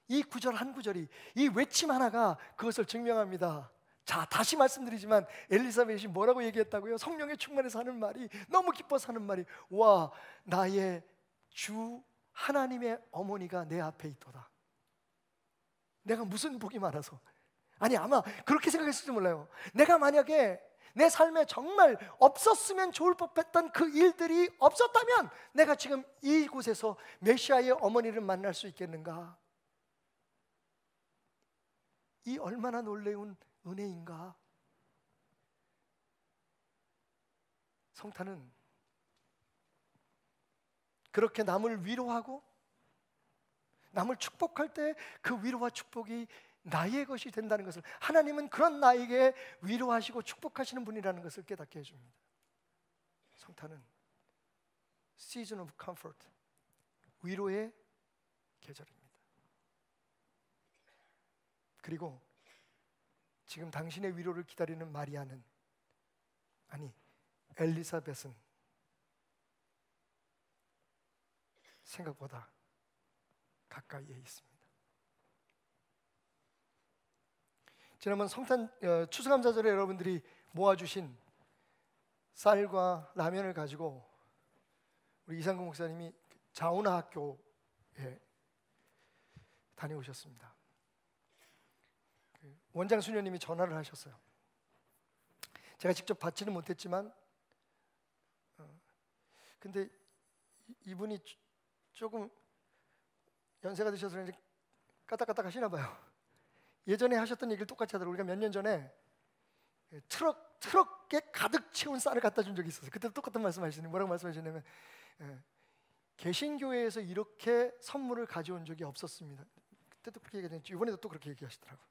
이 구절 한 구절이, 이 외침 하나가 그것을 증명합니다. 자, 다시 말씀드리지만 엘리사벳이 뭐라고 얘기했다고요? 성령에 충만해서 하는 말이, 너무 기뻐서 하는 말이, 와, 나의 주 하나님의 어머니가 내 앞에 있도다. 내가 무슨 복이 많아서. 아니, 아마 그렇게 생각했을지 몰라요. 내가 만약에 내 삶에 정말 없었으면 좋을 법했던 그 일들이 없었다면 내가 지금 이곳에서 메시아의 어머니를 만날 수 있겠는가? 이 얼마나 놀라운 은혜인가? 성탄은 그렇게 남을 위로하고 남을 축복할 때 그 위로와 축복이 나의 것이 된다는 것을, 하나님은 그런 나에게 위로하시고 축복하시는 분이라는 것을 깨닫게 해줍니다. 성탄은 Season of Comfort, 위로의 계절입니다. 그리고 지금 당신의 위로를 기다리는 마리아는, 아니 엘리사벳은 생각보다 가까이에 있습니다. 지난번 성탄 추수감사절에 여러분들이 모아주신 쌀과 라면을 가지고 우리 이상구 목사님이 자오나 학교에 다녀오셨습니다. 원장 수녀님이 전화를 하셨어요. 제가 직접 받지는 못했지만 근데 이분이 조금 연세가 드셔서 그런지 까딱까딱 하시나 봐요. 예전에 하셨던 얘기를 똑같이 하더라고요. 우리가 몇 년 전에 트럭에 가득 채운 쌀을 갖다 준 적이 있었어요. 그때도 똑같은 말씀 하시는데 뭐라고 말씀하시냐면 개신교회에서 이렇게 선물을 가져온 적이 없었습니다. 그때도 그렇게 얘기했는데 이번에도 또 그렇게 얘기하시더라고요.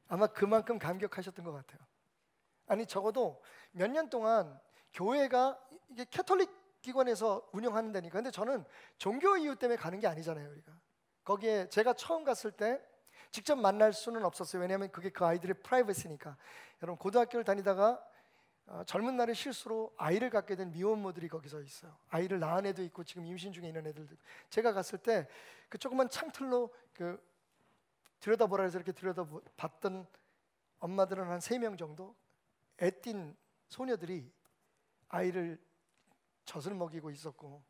아마 그만큼 감격하셨던 것 같아요. 아니 적어도 몇 년 동안 교회가 이게 캐톨릭 기관에서 운영하는 데니까. 근데 저는 종교 이유 때문에 가는 게 아니잖아요. 우리가 거기에 제가 처음 갔을 때 직접 만날 수는 없었어요. 왜냐하면 그게 그 아이들의 프라이버시니까. 여러분 고등학교를 다니다가 젊은 날에 실수로 아이를 갖게 된 미혼모들이 거기서 있어요. 아이를 낳은 애도 있고 지금 임신 중에 있는 애들도 있고. 제가 갔을 때 그 조그만 창틀로 그 들여다보라 해서 이렇게 들여다봤던 엄마들은 한 3명 정도, 애띤 소녀들이 아이를 젖을 먹이고 있었고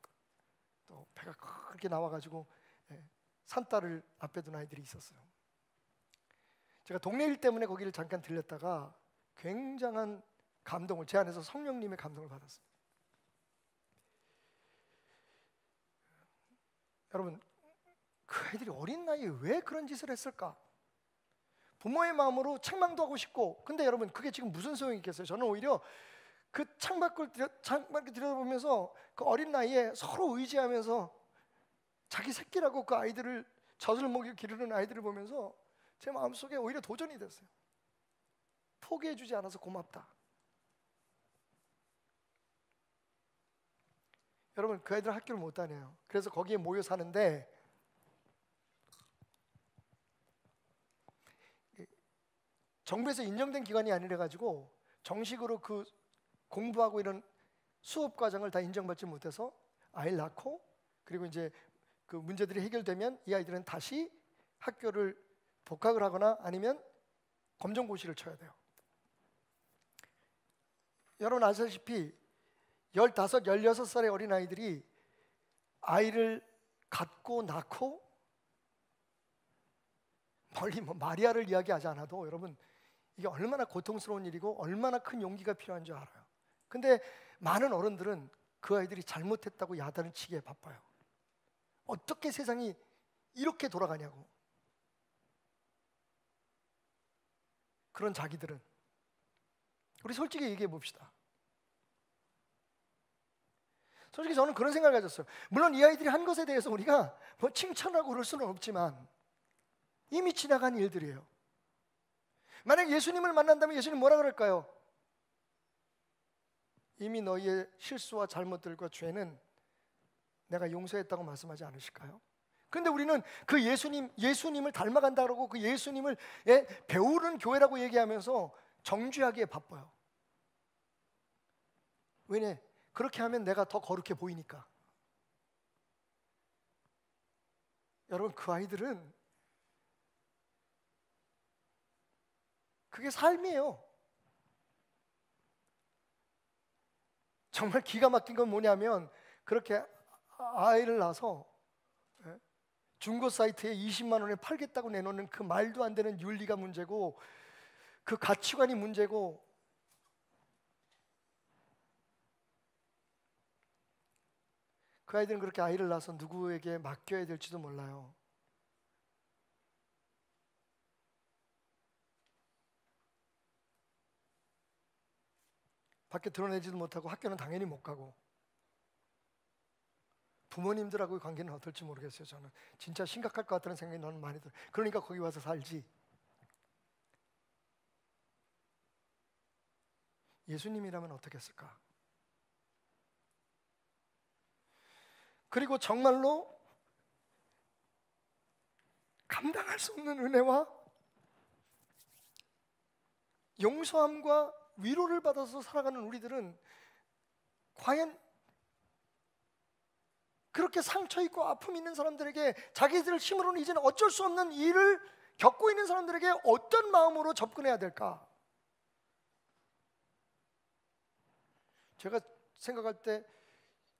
또 배가 그렇게 나와가지고 산딸을 앞에 둔 아이들이 있었어요. 제가 동네 일 때문에 거기를 잠깐 들렸다가 굉장한 감동을, 제 안에서 성령님의 감동을 받았어요. 여러분, 그 아이들이 어린 나이에 왜 그런 짓을 했을까? 부모의 마음으로 책망도 하고 싶고, 근데 여러분 그게 지금 무슨 소용이 있겠어요? 저는 오히려 그 창밖을 들여다보면서 그 어린 나이에 서로 의지하면서 자기 새끼라고 그 아이들을 젖을 먹이고 기르는 아이들을 보면서 제 마음속에 오히려 도전이 됐어요. 포기해주지 않아서 고맙다. 여러분 그 아이들 학교를 못 다녀요. 그래서 거기에 모여 사는데 정부에서 인정된 기관이 아니라 가지고 정식으로 그 공부하고 이런 수업 과정을 다 인정받지 못해서 아이를 낳고, 그리고 이제 그 문제들이 해결되면 이 아이들은 다시 학교를 복학을 하거나 아니면 검정고시를 쳐야 돼요. 여러분 아시다시피 15, 16살의 어린아이들이 아이를 갖고 낳고, 멀리 뭐 마리아를 이야기하지 않아도 여러분 이게 얼마나 고통스러운 일이고 얼마나 큰 용기가 필요한 줄 알아요. 근데 많은 어른들은 그 아이들이 잘못했다고 야단을 치기에 바빠요. 어떻게 세상이 이렇게 돌아가냐고. 그런 자기들은, 우리 솔직히 얘기해 봅시다. 솔직히 저는 그런 생각을 가졌어요. 물론 이 아이들이 한 것에 대해서 우리가 뭐 칭찬하고 그럴 수는 없지만 이미 지나간 일들이에요. 만약 예수님을 만난다면 예수님 뭐라 그럴까요? 이미 너희의 실수와 잘못들과 죄는 내가 용서했다고 말씀하지 않으실까요? 근데 우리는 그 예수님을 닮아간다고 그 예수님을 배우는 교회라고 얘기하면서 정죄하기에 바빠요. 왜냐? 그렇게 하면 내가 더 거룩해 보이니까. 여러분, 그 아이들은 그게 삶이에요. 정말 기가 막힌 건 뭐냐면, 그렇게 아이를 낳아서 중고 사이트에 20만 원에 팔겠다고 내놓는 그 말도 안 되는 윤리가 문제고, 그 가치관이 문제고, 그 아이들은 그렇게 아이를 낳아서 누구에게 맡겨야 될지도 몰라요. 밖에 드러내지도 못하고 학교는 당연히 못 가고, 부모님들하고의 관계는 어떨지 모르겠어요. 저는 진짜 심각할 것 같다는 생각이 너무 많이 들어요. 그러니까 거기 와서 살지. 예수님이라면 어떻겠을까? 그리고 정말로 감당할 수 없는 은혜와 용서함과 위로를 받아서 살아가는 우리들은 과연 그렇게 상처 있고 아픔 있는 사람들에게, 자기들 힘으로는 이제는 어쩔 수 없는 일을 겪고 있는 사람들에게 어떤 마음으로 접근해야 될까? 제가 생각할 때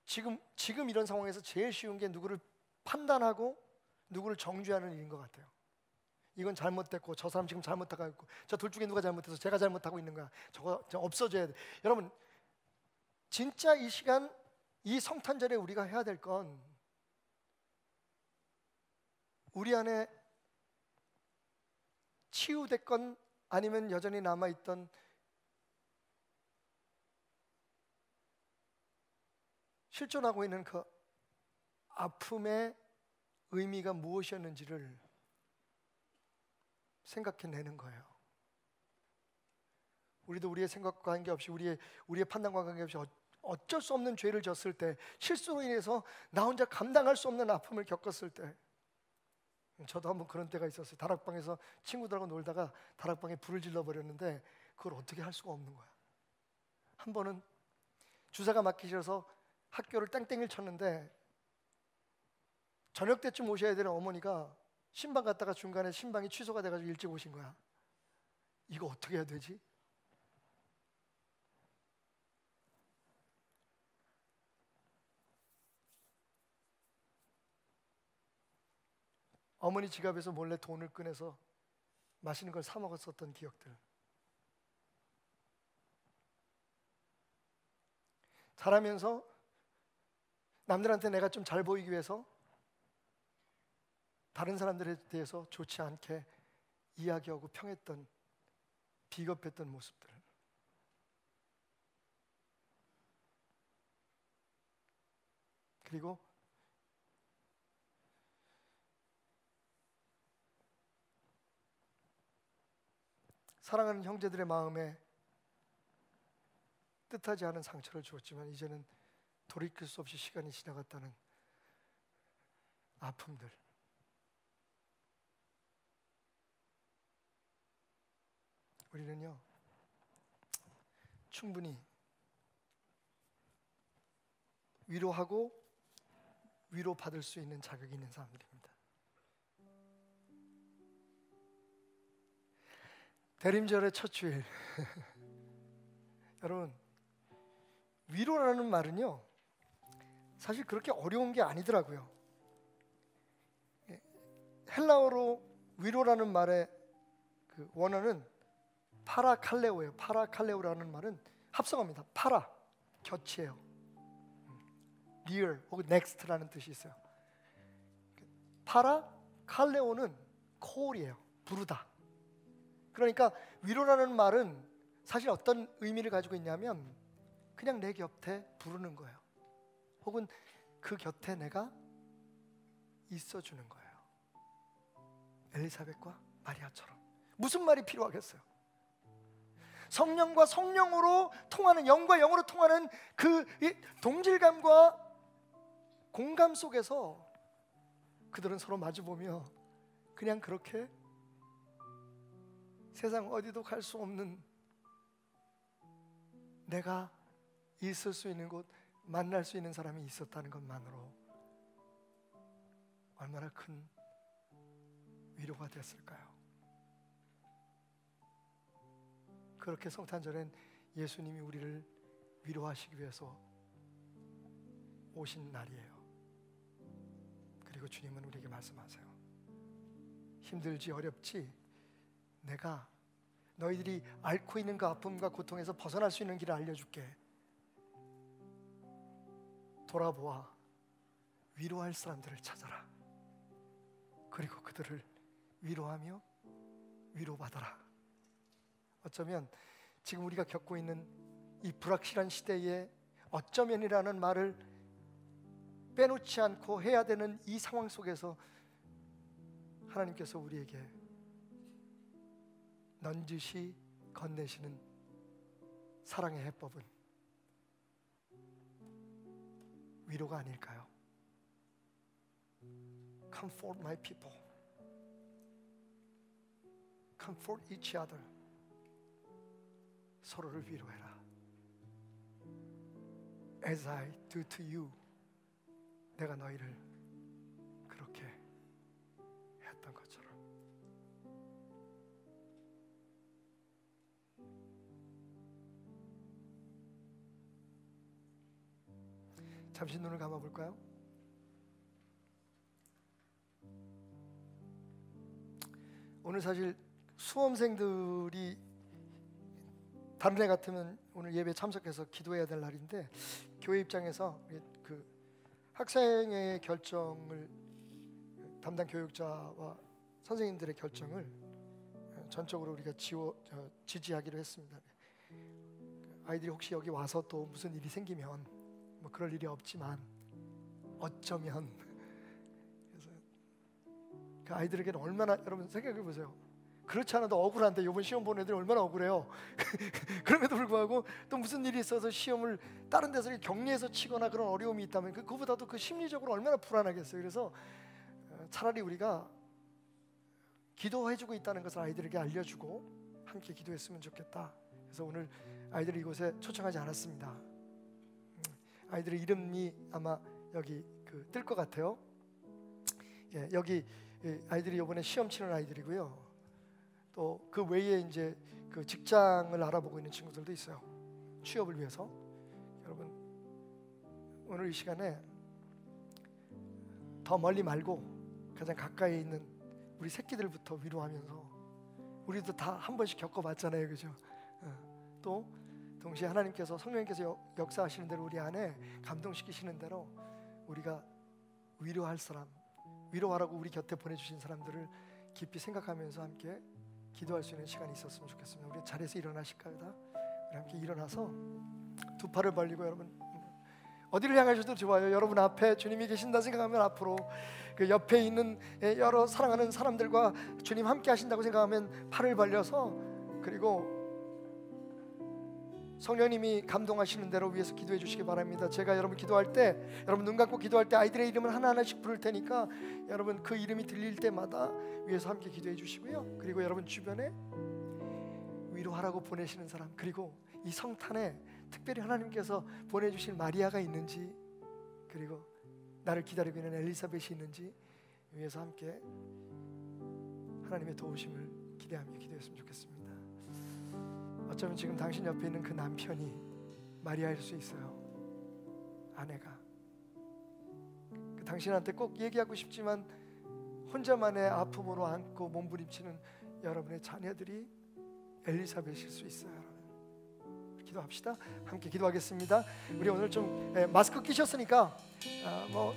지금 이런 상황에서 제일 쉬운 게 누구를 판단하고 누구를 정죄하는 일인 것 같아요. 이건 잘못됐고 저 사람 지금 잘못하고 있고 저 둘 중에 누가 잘못해서 제가 잘못하고 있는 거야. 저거 없어져야 돼. 여러분, 진짜 이 시간 이 성탄절에 우리가 해야 될 건, 우리 안에 치유됐건 아니면 여전히 남아있던 실존하고 있는 그 아픔의 의미가 무엇이었는지를 생각해내는 거예요. 우리도 우리의 생각과 관계없이 우리의 판단과 관계없이 어쩔 수 없는 죄를 졌을 때, 실수로 인해서 나 혼자 감당할 수 없는 아픔을 겪었을 때, 저도 한번 그런 때가 있었어요. 다락방에서 친구들하고 놀다가 다락방에 불을 질러버렸는데 그걸 어떻게 할 수가 없는 거야. 한 번은 주사가 맞기 싫어서 학교를 땡땡이를 쳤는데 저녁 때쯤 오셔야 되는 어머니가 신방 갔다가 중간에 신방이 취소가 돼가지고 일찍 오신 거야. 이거 어떻게 해야 되지? 어머니 지갑에서 몰래 돈을 꺼내서 맛있는 걸 사 먹었었던 기억들. 자라면서 남들한테 내가 좀 잘 보이기 위해서 다른 사람들에 대해서 좋지 않게 이야기하고 평했던, 비겁했던 모습들. 그리고 사랑하는 형제들의 마음에 뜻하지 않은 상처를 주었지만 이제는 돌이킬 수 없이 시간이 지나갔다는 아픔들. 우리는요 충분히 위로하고 위로받을 수 있는 자격이 있는 사람들입니다. 대림절의 첫 주일 여러분, 위로라는 말은요 사실 그렇게 어려운 게 아니더라고요. 헬라어로 위로라는 말의 그 원어는 파라칼레오예요. 파라칼레오라는 말은 합성어입니다. 파라, 곁이에요. near 혹은 next라는 뜻이 있어요. 파라칼레오는 call이에요. 부르다. 그러니까 위로라는 말은 사실 어떤 의미를 가지고 있냐면 그냥 내 곁에 부르는 거예요. 혹은 그 곁에 내가 있어주는 거예요. 엘리사벳과 마리아처럼. 무슨 말이 필요하겠어요? 성령과 성령으로 통하는, 영과 영으로 통하는 그 동질감과 공감 속에서 그들은 서로 마주보며 그냥 그렇게 세상 어디도 갈 수 없는 내가 있을 수 있는 곳, 만날 수 있는 사람이 있었다는 것만으로 얼마나 큰 위로가 됐을까요? 그렇게 성탄절엔 예수님이 우리를 위로하시기 위해서 오신 날이에요. 그리고 주님은 우리에게 말씀하세요. 힘들지 어렵지 내가 너희들이 앓고 있는 그 아픔과 고통에서 벗어날 수 있는 길을 알려줄게. 돌아보아 위로할 사람들을 찾아라. 그리고 그들을 위로하며 위로받아라. 어쩌면 지금 우리가 겪고 있는 이 불확실한 시대에 어쩌면이라는 말을 빼놓지 않고 해야 되는 이 상황 속에서 하나님께서 우리에게 넌지시 건네시는 사랑의 해법은 위로가 아닐까요? Comfort my people. Comfort each other. 서로를 위로해라. As I do to you. 내가 너희를 그렇게 했던 것처럼. 잠시 눈을 감아볼까요? 오늘 사실 수험생들이 다른 애 같으면 오늘 예배에 참석해서 기도해야 될 날인데 교회 입장에서 그 학생의 결정을 담당 교육자와 선생님들의 결정을 전적으로 우리가 지지하기로 했습니다. 아이들이 혹시 여기 와서 또 무슨 일이 생기면 뭐 그럴 일이 없지만 어쩌면 그래서 그 아이들에게는 얼마나 여러분 생각해 보세요. 그렇지 않아도 억울한데 이번 시험 보는 애들이 얼마나 억울해요. 그럼에도 불구하고 또 무슨 일이 있어서 시험을 다른 데서 격리해서 치거나 그런 어려움이 있다면 그거보다도 그 심리적으로 얼마나 불안하겠어요. 그래서 차라리 우리가 기도해주고 있다는 것을 아이들에게 알려주고 함께 기도했으면 좋겠다. 그래서 오늘 아이들을 이곳에 초청하지 않았습니다. 아이들의 이름이 아마 여기 뜰 것 같아요. 예, 여기 아이들이 이번에 시험 치는 아이들이고요. 또 그 외에 이제 그 직장을 알아보고 있는 친구들도 있어요. 취업을 위해서. 여러분 오늘 이 시간에 더 멀리 말고 가장 가까이 있는 우리 새끼들부터 위로하면서 우리도 다 한 번씩 겪어봤잖아요, 그죠? 또 동시에 하나님께서 성령님께서 역사하시는 대로 우리 안에 감동시키시는 대로 우리가 위로할 사람, 위로하라고 우리 곁에 보내주신 사람들을 깊이 생각하면서 함께 기도할 수 있는 시간이 있었으면 좋겠습니다. 우리 자리에서 일어나실까요? 다? 우리 함께 일어나서 두 팔을 벌리고 여러분 어디를 향하셔도 좋아요. 여러분 앞에 주님이 계신다 생각하면 앞으로 그 옆에 있는 여러 사랑하는 사람들과 주님 함께 하신다고 생각하면 팔을 벌려서 그리고 성령님이 감동하시는 대로 위해서 기도해 주시기 바랍니다. 제가 여러분 기도할 때 여러분 눈 감고 기도할 때 아이들의 이름을 하나하나씩 부를 테니까 여러분 그 이름이 들릴 때마다 위해서 함께 기도해 주시고요. 그리고 여러분 주변에 위로하라고 보내시는 사람, 그리고 이 성탄에 특별히 하나님께서 보내주실 마리아가 있는지, 그리고 나를 기다리고 있는 엘리사벳이 있는지 위해서 함께 하나님의 도우심을 기대하며 기도했으면 좋겠습니다. 어쩌면 지금 당신 옆에 있는 그 남편이 마리아일 수 있어요. 아내가 그 당신한테 꼭 얘기하고 싶지만 혼자만의 아픔으로 안고 몸부림치는 여러분의 자녀들이 엘리사벳일 수 있어요. 여러분, 기도합시다. 함께 기도하겠습니다. 우리 오늘 좀 마스크 끼셨으니까 뭐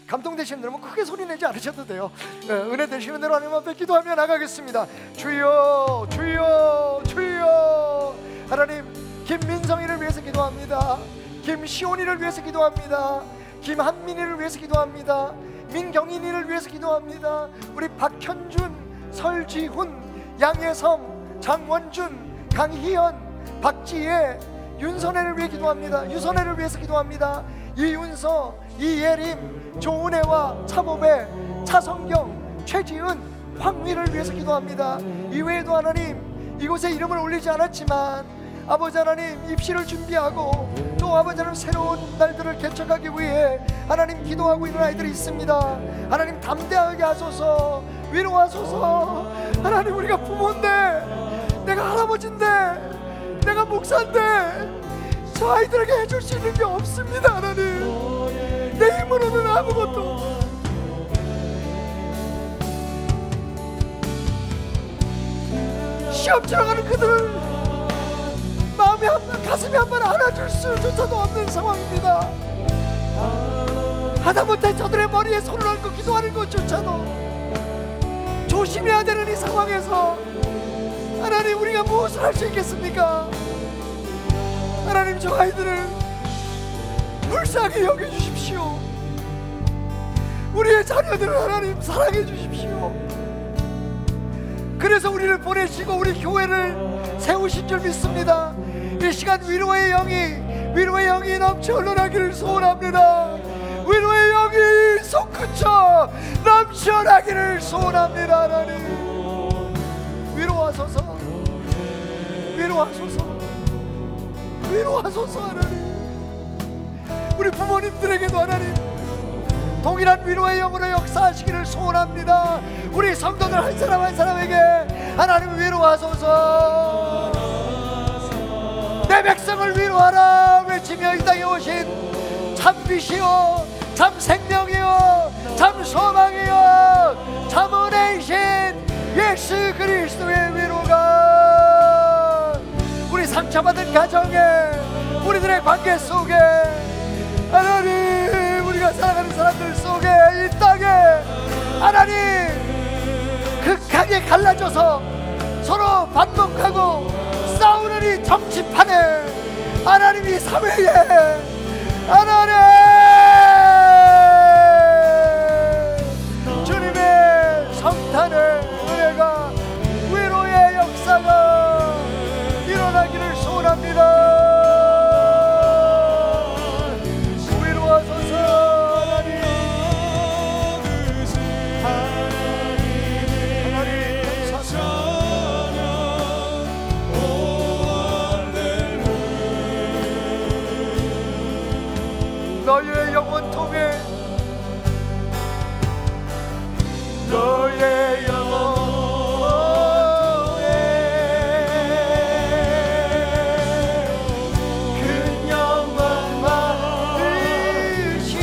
감동되시는 대로 크게 소리 내지 않으셔도 돼요. 은혜 되시는 대로 하나님 앞에 기도하며 나가겠습니다. 주여 주여 주여. 하나님, 김민성이를 위해서 기도합니다. 김시온이를 위해서 기도합니다. 김한민이를 위해서 기도합니다. 민경인이를 위해서 기도합니다. 우리 박현준, 설지훈, 양예성, 장원준, 강희연, 박지혜, 윤선혜를 위해 기도합니다. 유선혜를 위해서 기도합니다. 이윤서, 이예림, 조은혜와 차보배, 차성경, 최지은, 황미를 위해서 기도합니다. 이외에도 하나님, 이곳에 이름을 올리지 않았지만 아버지 하나님, 입시를 준비하고 또 아버지 하나님 새로운 날들을 개척하기 위해 하나님 기도하고 있는 아이들이 있습니다. 하나님 담대하게 하소서, 위로하소서. 하나님, 우리가 부모인데, 내가 할아버지인데, 내가 목사인데 저 아이들에게 해줄 수 있는 게 없습니다. 하나님, 내 힘으로는 아무것도. 시험 치러가는 그들을 마음에 가슴에 한 번 안아줄 수조차도 없는 상황입니다. 하다못해 저들의 머리에 손을 얹고 기도하는 것조차도 조심해야 되는 이 상황에서 하나님, 우리가 무엇을 할 수 있겠습니까? 하나님, 저 아이들을 불쌍히 여겨주십시오. 우리의 자녀들을 하나님 사랑해 주십시오. 그래서 우리를 보내시고 우리 교회를 세우신 줄 믿습니다. 이 시간 위로의 영이 넘쳐 흘러나기를 소원합니다. 위로의 영이 솟구쳐 넘쳐나기를 소원합니다. 하나님, 위로하소서, 위로하소서, 위로하소서. 하나님, 우리 부모님들에게도 하나님 동일한 위로의 영으로 역사하시기를 소원합니다. 우리 성도들 한 사람 한 사람에게 하나님 위로하소서. 내 백성을 위로하라 외치며 이 땅에 오신 참 빛이요 참 생명이요 참 소망이요 참 은혜이신 예수 그리스도의 위로가 우리 상처받은 가정에, 우리들의 관계 속에, 하나님, 우리가 살아가는 사람들 속에, 이 땅에 하나님 극하게 갈라져서 서로 반복하고 싸우는 이 정치판에, 하나님 이 사회에, 하나님 주님의 성탄의 은혜가, 위로의 역사가 일어나기를 소원합니다. 너의 영혼 통해, 너의 영혼 통해 큰 영광 받으시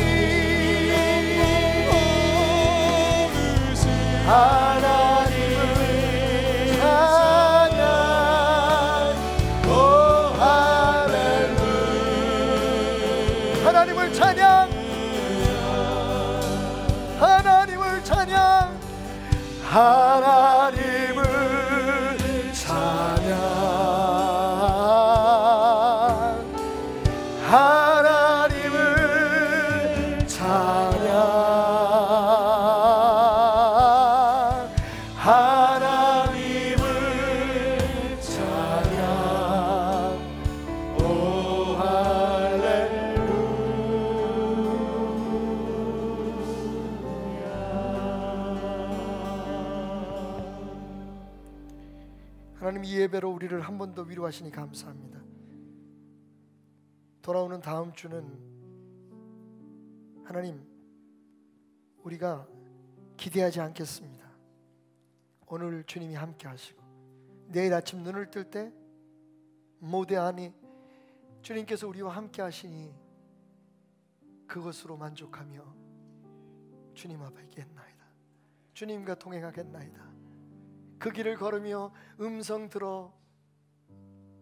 하나님을 찬양, 오 할렐루야. 하나님을 찬양, 하나님을 찬양, 하나님을 찬양, 하나님을 찬양, 하나님을 찬양, 오 할렐루야. 하나님, 이 예배로 우리를 한 번 더 위로하시니 감사합니다. 돌아오는 다음 주는 하나님, 우리가 기대하지 않겠습니다. 오늘 주님이 함께 하시고 내일 아침 눈을 뜰 때 무대 안에 주님께서 우리와 함께 하시니 그것으로 만족하며 주님 앞에 있겠나이다. 주님과 동행하겠나이다. 그 길을 걸으며 음성 들어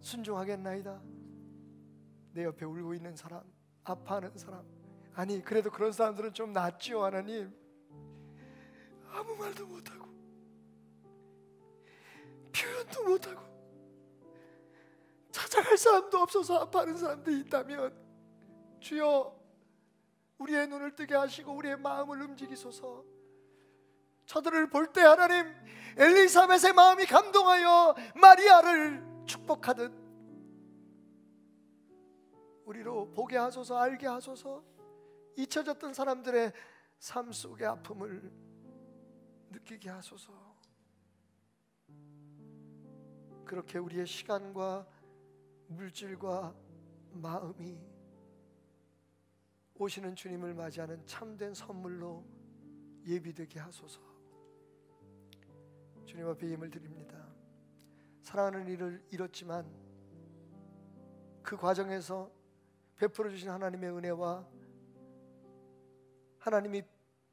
순종하겠나이다. 내 옆에 울고 있는 사람, 아파하는 사람, 아니 그래도 그런 사람들은 좀 낫지요. 하나님, 아무 말도 못하고 표현도 못하고 찾아갈 사람도 없어서 아파하는 사람들이 있다면 주여, 우리의 눈을 뜨게 하시고 우리의 마음을 움직이소서. 저들을 볼 때 하나님, 엘리사벳의 마음이 감동하여 마리아를 축복하듯 우리로 보게 하소서, 알게 하소서. 잊혀졌던 사람들의 삶 속의 아픔을 느끼게 하소서. 그렇게 우리의 시간과 물질과 마음이 오시는 주님을 맞이하는 참된 선물로 예비되게 하소서. 주님 앞에 예물 드립니다. 사랑하는 이를 잃었지만 그 과정에서 베풀어 주신 하나님의 은혜와 하나님이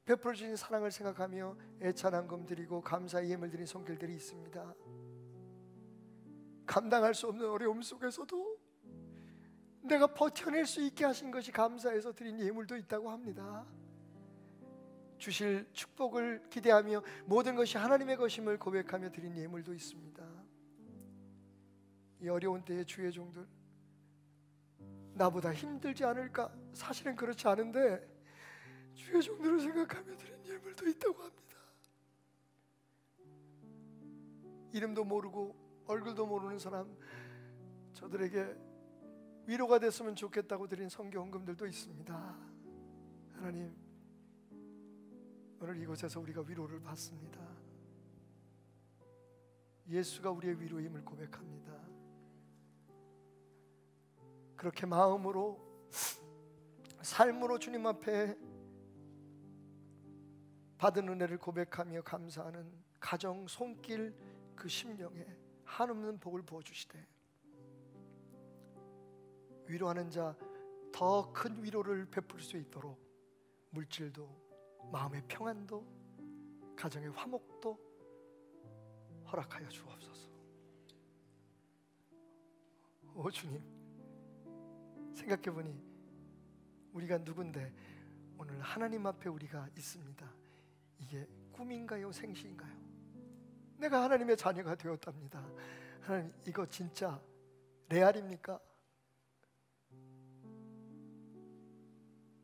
베풀어 주신 사랑을 생각하며 애찬한금 드리고 감사의 예물 드린 손길들이 있습니다. 감당할 수 없는 어려움 속에서도 내가 버텨낼 수 있게 하신 것이 감사해서 드린 예물도 있다고 합니다. 주실 축복을 기대하며 모든 것이 하나님의 것임을 고백하며 드린 예물도 있습니다. 이 어려운 때에 주의 종들, 나보다 힘들지 않을까? 사실은 그렇지 않은데 주의 종들을 생각하며 드린 예물도 있다고 합니다. 이름도 모르고 얼굴도 모르는 사람, 저들에게 위로가 됐으면 좋겠다고 드린 선교 헌금들도 있습니다. 하나님, 오늘 이곳에서 우리가 위로를 받습니다. 예수가 우리의 위로임을 고백합니다. 그렇게 마음으로, 삶으로 주님 앞에 받은 은혜를 고백하며 감사하는 가정 손길 그 심령에 한없는 복을 부어주시되, 위로하는 자 더 큰 위로를 베풀 수 있도록 물질도, 마음의 평안도, 가정의 화목도 허락하여 주옵소서. 오 주님, 생각해보니 우리가 누군데 오늘 하나님 앞에 우리가 있습니다. 이게 꿈인가요, 생시인가요? 내가 하나님의 자녀가 되었답니다. 하나님, 이거 진짜 레알입니까?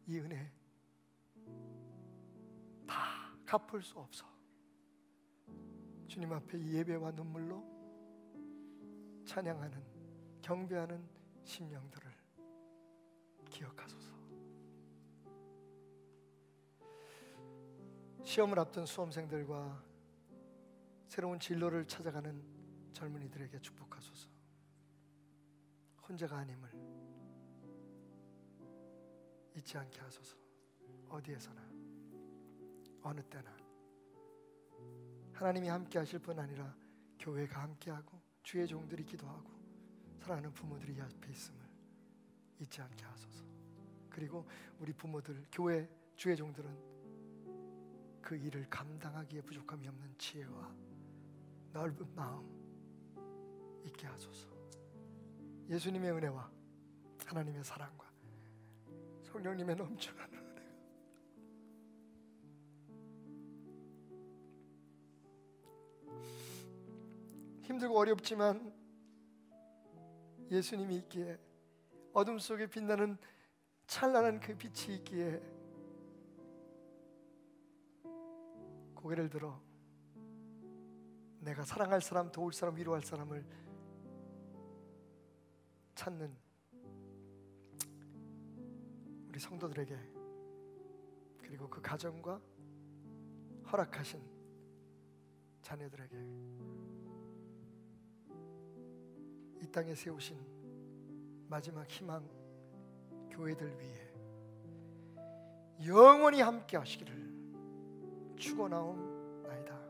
이 은혜 다 갚을 수 없어. 주님 앞에 이 예배와 눈물로 찬양하는, 경배하는 심령들을 기억하소서. 시험을 앞둔 수험생들과 새로운 진로를 찾아가는 젊은이들에게 축복하소서. 혼자가 아님을 잊지 않게 하소서. 어디에서나 어느 때나 하나님이 함께 하실 뿐 아니라 교회가 함께하고 주의 종들이 기도하고 사랑하는 부모들이 옆에 있음을 잊지 않게 하소서. 그리고 우리 부모들, 교회 주의 종들은 그 일을 감당하기에 부족함이 없는 지혜와 넓은 마음 있게 하소서. 예수님의 은혜와 하나님의 사랑과 성령님의 넘쳐나는 은혜가 힘들고 어렵지만 예수님이 있기에, 어둠 속에 빛나는 찬란한 그 빛이 있기에 고개를 들어 내가 사랑할 사람, 도울 사람, 위로할 사람을 찾는 우리 성도들에게, 그리고 그 가정과 허락하신 자녀들에게 이 땅에 세우신 마지막 희망 교회들 위해 영원히 함께 하시기를 축원하옵나이다.